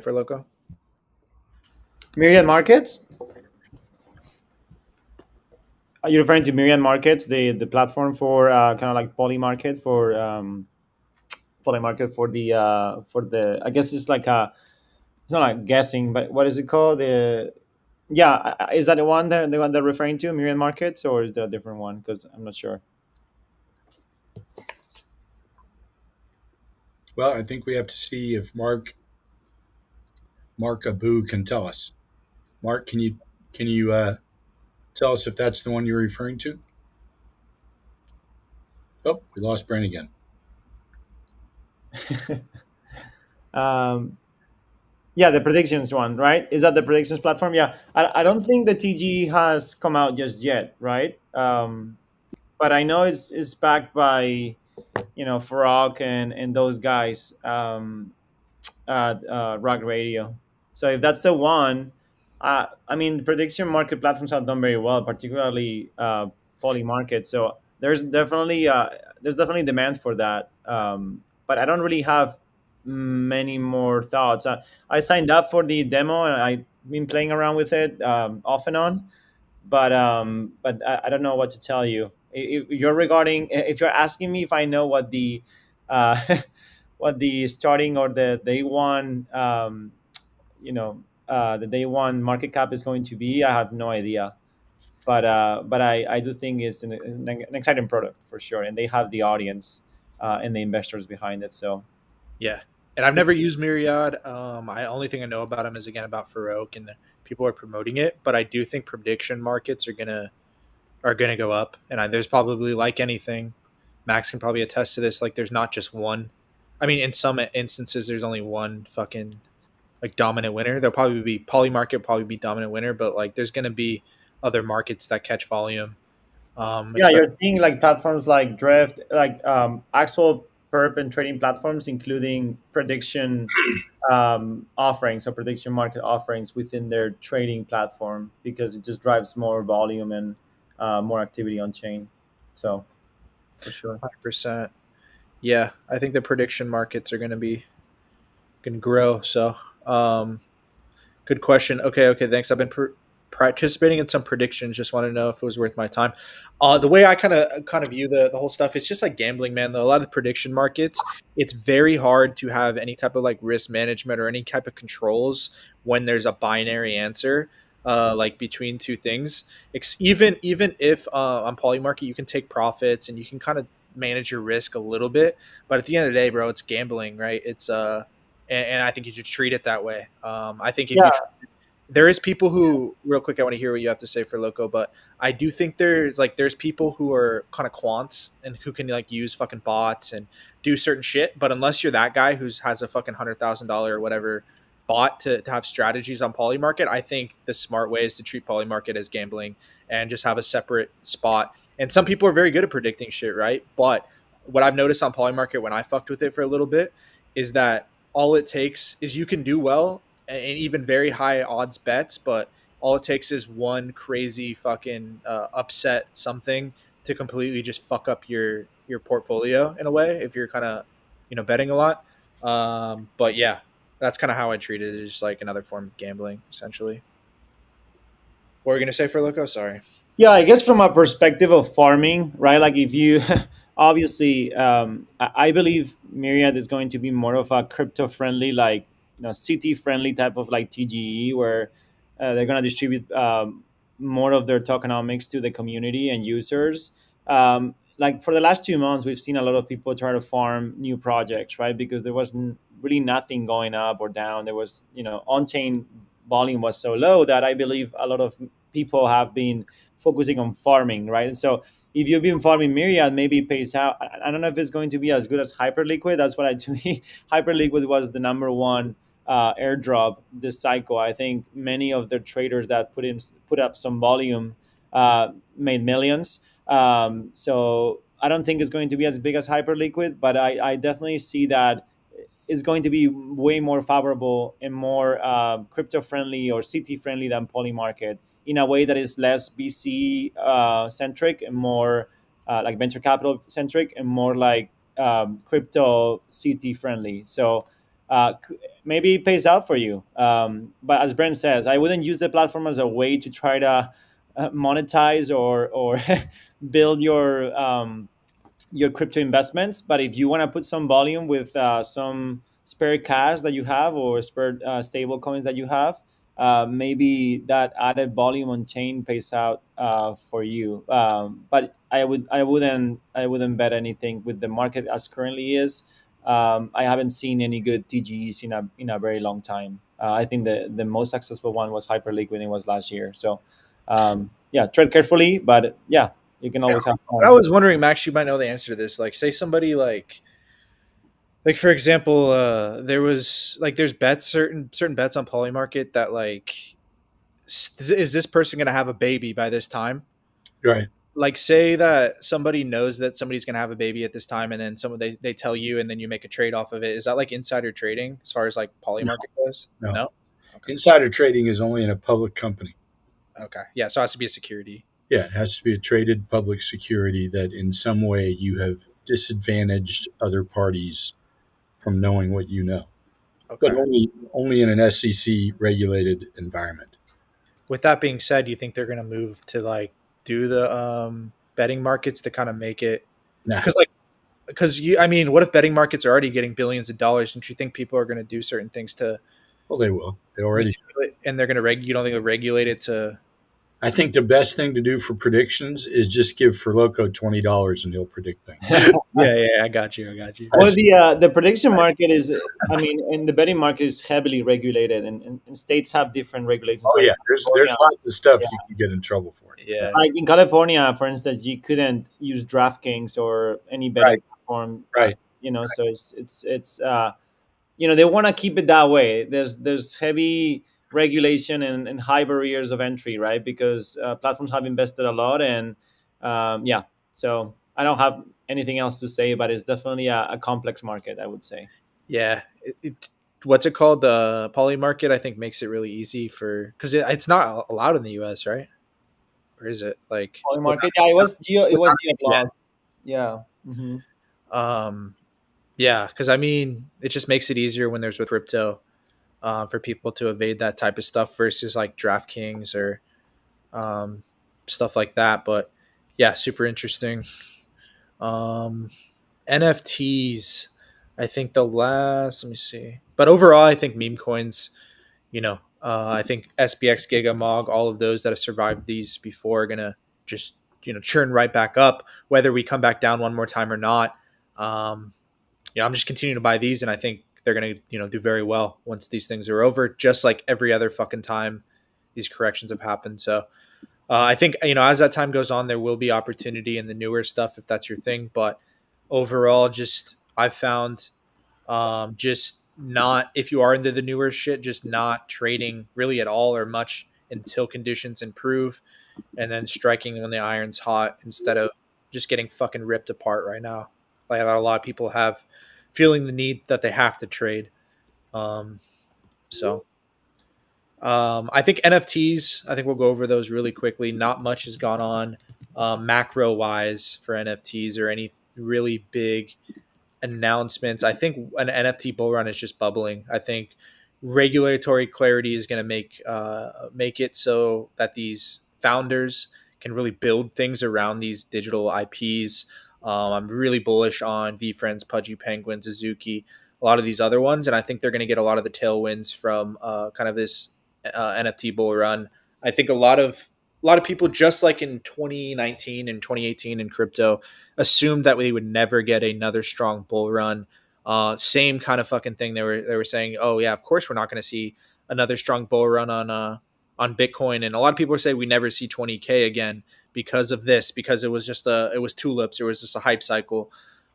For Loco?
Myriad Markets? Are you referring to Myriad Markets, the platform for kind of like poly market for Polymarket for the I guess it's like a it's not like guessing, but what is it called? The yeah, is that the one they're referring to, Myriad Markets, or is there a different one? Because I'm not sure.
Well, I think we have to see if Mark Abu can tell us. Mark, can you tell us if that's the one you're referring to? Oh, we lost Brent again.
um, yeah, the predictions one, right? Is that the predictions platform? Yeah, I don't think the TG has come out just yet, right? But I know it's backed by Farag and those guys at Rock Radio. So if that's the one, I mean, prediction market platforms have done very well, particularly Poly Market. So there's definitely demand for that. But I don't really have many more thoughts. I signed up for the demo and I've been playing around with it off and on, but I don't know what to tell you. If you're asking me if I know what the what the starting or the day one the day one market cap is going to be, I have no idea. But I do think it's an exciting product for sure, and they have the audience and the investors behind it. So
Yeah, and I've never used Myriad. I only thing I know about them is again about Farouk, and people are promoting it. But I do think prediction markets are gonna go up, and there's probably like anything. Max can probably attest to this. Like, there's not just one. I mean, in some instances, there's only one fucking like dominant winner. There'll probably be Poly market, probably be dominant winner, but like there's gonna be other markets that catch volume.
yeah,
Expect
you're seeing like platforms like Drift, like actual perp and trading platforms, including prediction offerings or prediction market offerings within their trading platform because it just drives more volume and more activity on chain. So for sure.
100%. Yeah, I think the prediction markets are gonna grow. So, good question. Okay, thanks. I've been participating in some predictions. Just want to know if it was worth my time. The way I kind of view the whole stuff, it's just like gambling, man. Though a lot of the prediction markets, it's very hard to have any type of like risk management or any type of controls when there's a binary answer. Like between two things, even if on Polymarket you can take profits and you can kind of manage your risk a little bit, but at the end of the day, bro, it's gambling, right? And I think you should treat it that way. I think if you,
Yeah,
there is people who, real quick, I want to hear what you have to say for Loco, but I do think there's people who are kind of quants and who can like use fucking bots and do certain shit. But unless you're that guy who's has a fucking $100,000 or whatever bot to have strategies on Polymarket, I think the smart way is to treat Polymarket as gambling and just have a separate spot. And some people are very good at predicting shit, right? But what I've noticed on Polymarket when I fucked with it for a little bit is that all it takes is you can do well and even very high odds bets, but all it takes is one crazy fucking upset something to completely just fuck up your portfolio in a way if you're kind of betting a lot. But yeah, that's kind of how I treat it. It's just like another form of gambling, essentially. What were you gonna say for Loco? Sorry.
yeah. I guess from a perspective of farming, right? Like if you obviously, I believe Myriad is going to be more of a crypto friendly, like city friendly type of like TGE, where they're going to distribute more of their tokenomics to the community and users. Like for the last 2 months, we've seen a lot of people try to farm new projects, right? Because there was really nothing going up or down. There was, on chain volume was so low that I believe a lot of people have been focusing on farming, right? And so if you've been farming Myriad, maybe it pays out. I don't know if it's going to be as good as Hyperliquid. That's what to me, Hyperliquid was the number one airdrop this cycle. I think many of the traders that put up some volume made millions. So I don't think it's going to be as big as Hyperliquid, but I definitely see that is going to be way more favorable and more crypto friendly or CT friendly than Polymarket in a way that is less VC centric and more like venture capital centric and more like crypto CT friendly. So maybe it pays out for you. But as Brent says, I wouldn't use the platform as a way to try to monetize or build your your crypto investments. But if you want to put some volume with some spare cash that you have, or spare stable coins that you have, maybe that added volume on chain pays out for you. But I wouldn't bet anything with the market as currently is. I haven't seen any good TGEs in a very long time. I think the most successful one was Hyperleague when it was last year. So yeah, tread carefully, but yeah, you can always have
I
fun.
was wondering, Max, you might know the answer to this. Like, say somebody like for example, there was like there's bets certain bets on Polymarket that like is this person gonna have a baby by this time?
Right.
Like say that somebody knows that somebody's gonna have a baby at this time, and then someone they tell you, and then you make a trade off of it. Is that like insider trading as far as like
No,
Polymarket goes?
no.
No. Okay.
Insider trading is only in a public company.
Okay. Yeah. So it has to be a security.
Yeah, it has to be a traded public security that in some way you have disadvantaged other parties from knowing what you know, but
Okay.
only in an SEC regulated environment.
With that being said, do you think they're gonna move to like do the betting markets to kind of make it
Nah,
because like because you I mean, what if betting markets are already getting billions of dollars? Don't you think people are going to do certain things to
well, they will. They already.
manipulate, and they're going to you don't think they'll regulate it to?
I think the best thing to do for predictions is just give Furloco $20 and he'll predict things.
Yeah, I got you.
Well, the prediction market is, I mean, and the betting market is heavily regulated, and states have different regulations.
Oh
Right?
yeah, there's
California,
lots of stuff you can get in trouble for.
Yeah,
like in California, for instance, you couldn't use DraftKings or any betting
Right,
platform.
right.
So they want to keep it that way. There's heavy regulation and high barriers of entry, right? Because platforms have invested a lot, and yeah. So I don't have anything else to say, but it's definitely a complex market, I would say.
yeah. What's it called? The poly market, I think, makes it really easy for because it's not allowed in the U.S., right? Or is it like?
Poly market, yeah, it was geo
Yeah.
blog. Yeah.
Um, yeah, because I mean, it just makes it easier when there's with crypto for people to evade that type of stuff versus like DraftKings or um, stuff like that. But yeah, super interesting. Um, NFTs, I think the last, let me see. But overall, I think meme coins, I think SPX, Gigamog, all of those that have survived these before are going to just, churn right back up, whether we come back down one more time or not. Um, I'm just continuing to buy these, and I think they're going to, do very well once these things are over, just like every other fucking time these corrections have happened. So, I think as that time goes on, there will be opportunity in the newer stuff if that's your thing. But overall, just I've found just not if you are into the newer shit, just not trading really at all or much until conditions improve, and then striking when the iron's hot instead of just getting fucking ripped apart right now. Like a lot of people have feeling the need that they have to trade. Um, so I think NFTs, I think we'll go over those really quickly. Not much has gone on macro wise for NFTs or any really big announcements. I think an NFT bull run is just bubbling. I think regulatory clarity is going to make it so that these founders can really build things around these digital IPs. I'm really bullish on VeeFriends, Pudgy Penguin, Suzuki, a lot of these other ones, and I think they're going to get a lot of the tailwinds from kind of this NFT bull run. I think a lot of people, just like in 2019 and 2018 in crypto, assumed that we would never get another strong bull run. Same kind of fucking thing. They were saying, oh yeah, of course we're not going to see another strong bull run on Bitcoin, and a lot of people are saying we never see 20K again because of this, because it was tulips, it was just a hype cycle.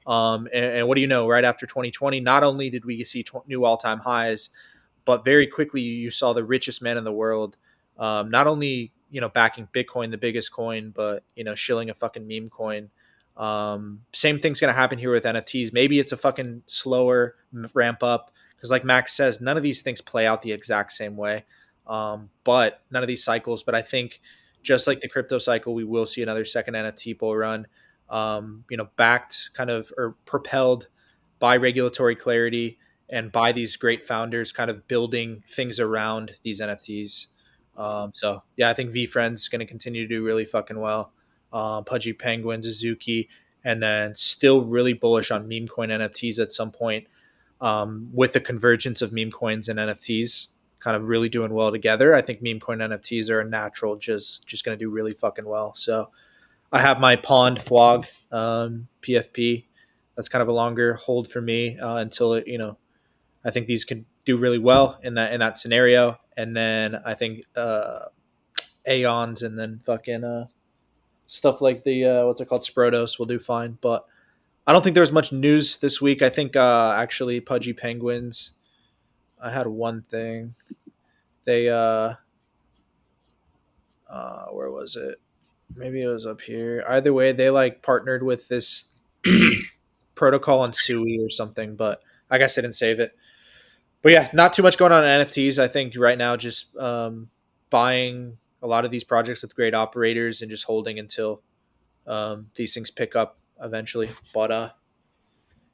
And what do you know? Right after 2020, not only did we see new all time highs, but very quickly you saw the richest man in the world, not only backing Bitcoin, the biggest coin, but shilling a fucking meme coin. Same thing's gonna happen here with NFTs. Maybe it's a fucking slower ramp up because, like Max says, none of these things play out the exact same way. But none of these cycles. But I think just like the crypto cycle, we will see another second NFT bull run. Backed kind of or propelled by regulatory clarity and by these great founders kind of building things around these NFTs. So yeah, I think VeeFriends is going to continue to do really fucking well. Pudgy Penguin, Suzuki, and then still really bullish on meme coin NFTs at some point, with the convergence of meme coins and NFTs kind of really doing well together. I think meme coin NFTs are a natural, just going to do really fucking well. So I have my Pond FWOG PFP. That's kind of a longer hold for me until it, I think these could do really well in that scenario. And then I think Aeons and then fucking stuff like the what's it called, Sprotos will do fine. But I don't think there was much news this week. I think actually Pudgy Penguins. I had one thing. They where was it? Maybe it was up here. Either way, they like partnered with this protocol on Sui or something, but I guess they didn't save it. But yeah, not too much going on in NFTs. I think right now just buying a lot of these projects with great operators and just holding until these things pick up eventually. But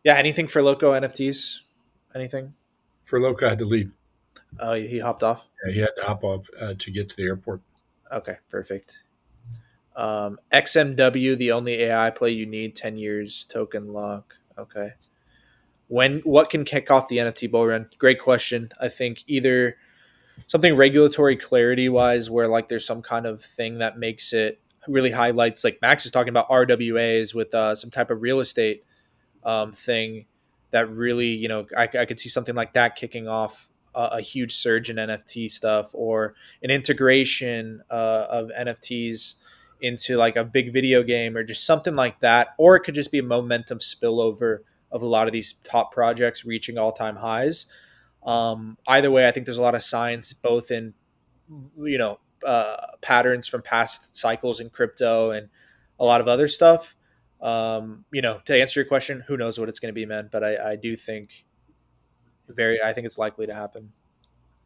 yeah, anything for Loco NFTs? Anything?
For Loca had to leave.
Oh, he hopped off.
Yeah, he had to hop off to get to the airport.
Okay, perfect. XMW, the only AI play you need, 10 years token lock. Okay. What can kick off the NFT bull run? Great question. I think either something regulatory clarity wise, where like there's some kind of thing that makes it really highlights, like Max is talking about RWAs with some type of real estate thing that really, I could see something like that kicking off a huge surge in NFT stuff, or an integration of NFTs into like a big video game or just something like that. Or it could just be a momentum spillover of a lot of these top projects reaching all-time highs. Either way, I think there's a lot of signs both in, patterns from past cycles in crypto and a lot of other stuff. To answer your question, who knows what it's going to be, man? But I do think I think it's likely to happen.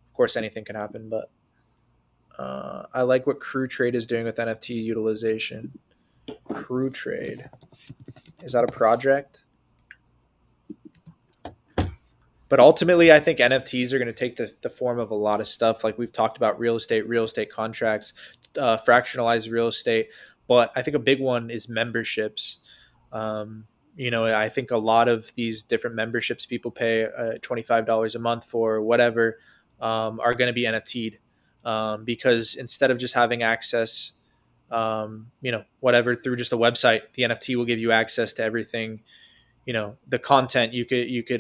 Of course, anything can happen, but I like what Crew Trade is doing with NFT utilization. Crew Trade. Is that a project? But ultimately, I think NFTs are going to take the form of a lot of stuff. Like we've talked about real estate contracts, fractionalized real estate. But I think a big one is memberships. I think a lot of these different memberships people pay $25 a month for, whatever, are going to be NFT'd. Because instead of just having access, whatever, through just a website, the NFT will give you access to everything. The content you could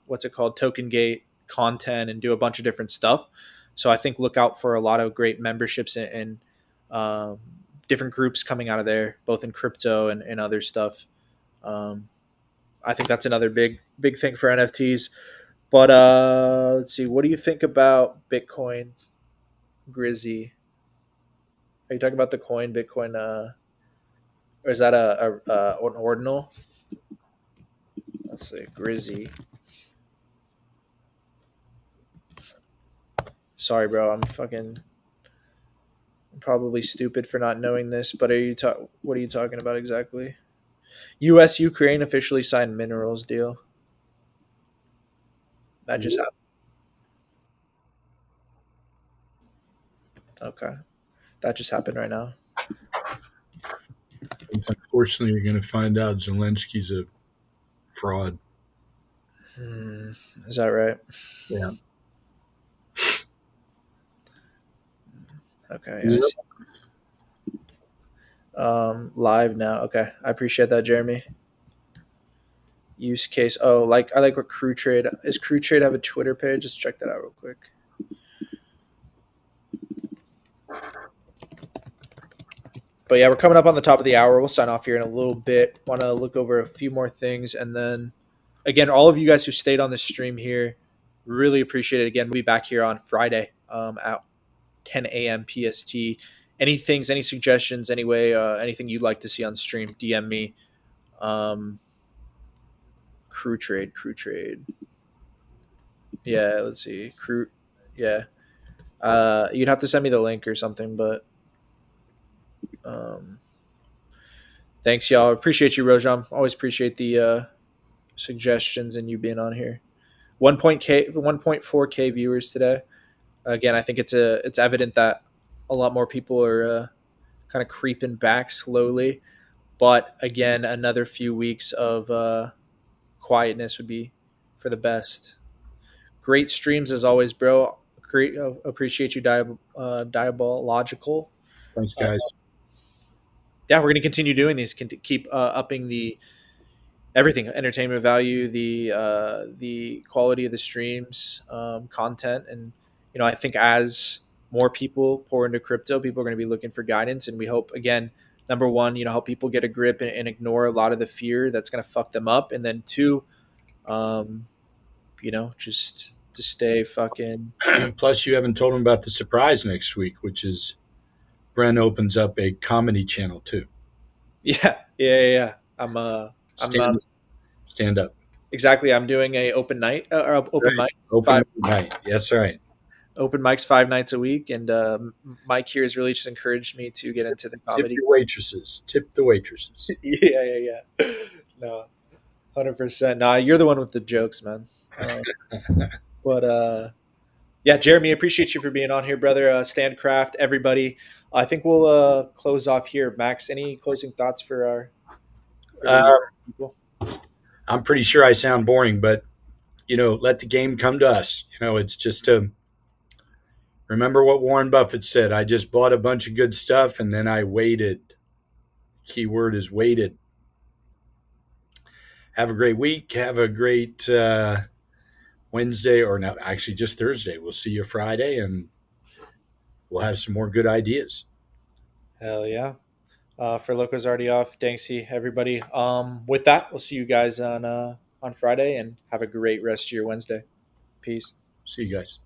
what's it called, token gate content, and do a bunch of different stuff. So I think look out for a lot of great memberships and different groups coming out of there, both in crypto and other stuff. I think that's another big thing for NFTs. But let's see, what do you think about Bitcoin Grizzy? Are you talking about the coin Bitcoin, or is that an ordinal? Let's see, Grizzy. Sorry, bro. I'm probably stupid for not knowing this. But what are you talking about exactly? U.S. Ukraine officially signed minerals deal. That just happened. Okay, that just happened right now.
Unfortunately, you're going to find out Zelensky's a fraud.
Is that right?
Yeah.
Okay. Live now. Okay, I appreciate that, Jeremy. Use case. Oh, I like what Crew Trade is. Crew Trade have a Twitter page? Let's check that out real quick. But yeah, we're coming up on the top of the hour. We'll sign off here in a little bit. Want to look over a few more things, and then again, all of you guys who stayed on the stream here, really appreciate it. Again, we'll be back here on Friday at 10 a.m. PST. Any suggestions, anyway, anything you'd like to see on stream, DM me. Crew Trade. Yeah, let's see. Crew. Yeah. You'd have to send me the link or something, but thanks, y'all. Appreciate you, Rojam. Always appreciate the suggestions and you being on here. 1.4K viewers today. Again, I think it's evident that a lot more people are kind of creeping back slowly. But again, another few weeks of quietness would be for the best. Great streams as always, bro. Great, appreciate you, Diabological.
Thanks,
Uh,
guys.
yeah, we're going to continue doing these. Keep upping the everything, entertainment value, the quality of the streams, content, and I think as more people pour into crypto, people are going to be looking for guidance, and we hope again, number one, help people get a grip and ignore a lot of the fear that's going to fuck them up, and then two, um, just to stay fucking
Plus, you haven't told them about the surprise next week, which is Bren opens up a comedy channel too.
yeah. I'm
Stand up.
exactly. I'm doing a open night or open
Right.
mic.
Open night. That's right.
Open mics 5 nights a week, and Mike here has really just encouraged me to get into the
Tip
comedy.
your waitresses. Tip the waitresses.
Yeah. No, 100%. Nah, you're the one with the jokes, man. But yeah, Jeremy, appreciate you for being on here, brother. Standcraft, everybody. I think we'll close off here. Max, any closing thoughts for the people?
I'm pretty sure I sound boring, but let the game come to us. It's just to remember what Warren Buffett said. I just bought a bunch of good stuff and then I waited. Keyword is waited. Have a great week. Have a great Wednesday, or no, actually just Thursday. We'll see you Friday and we'll have some more good ideas.
Hell yeah. For Loco's already off. Danksy, everybody. With that, we'll see you guys on Friday, and have a great rest of your Wednesday. Peace.
See you guys.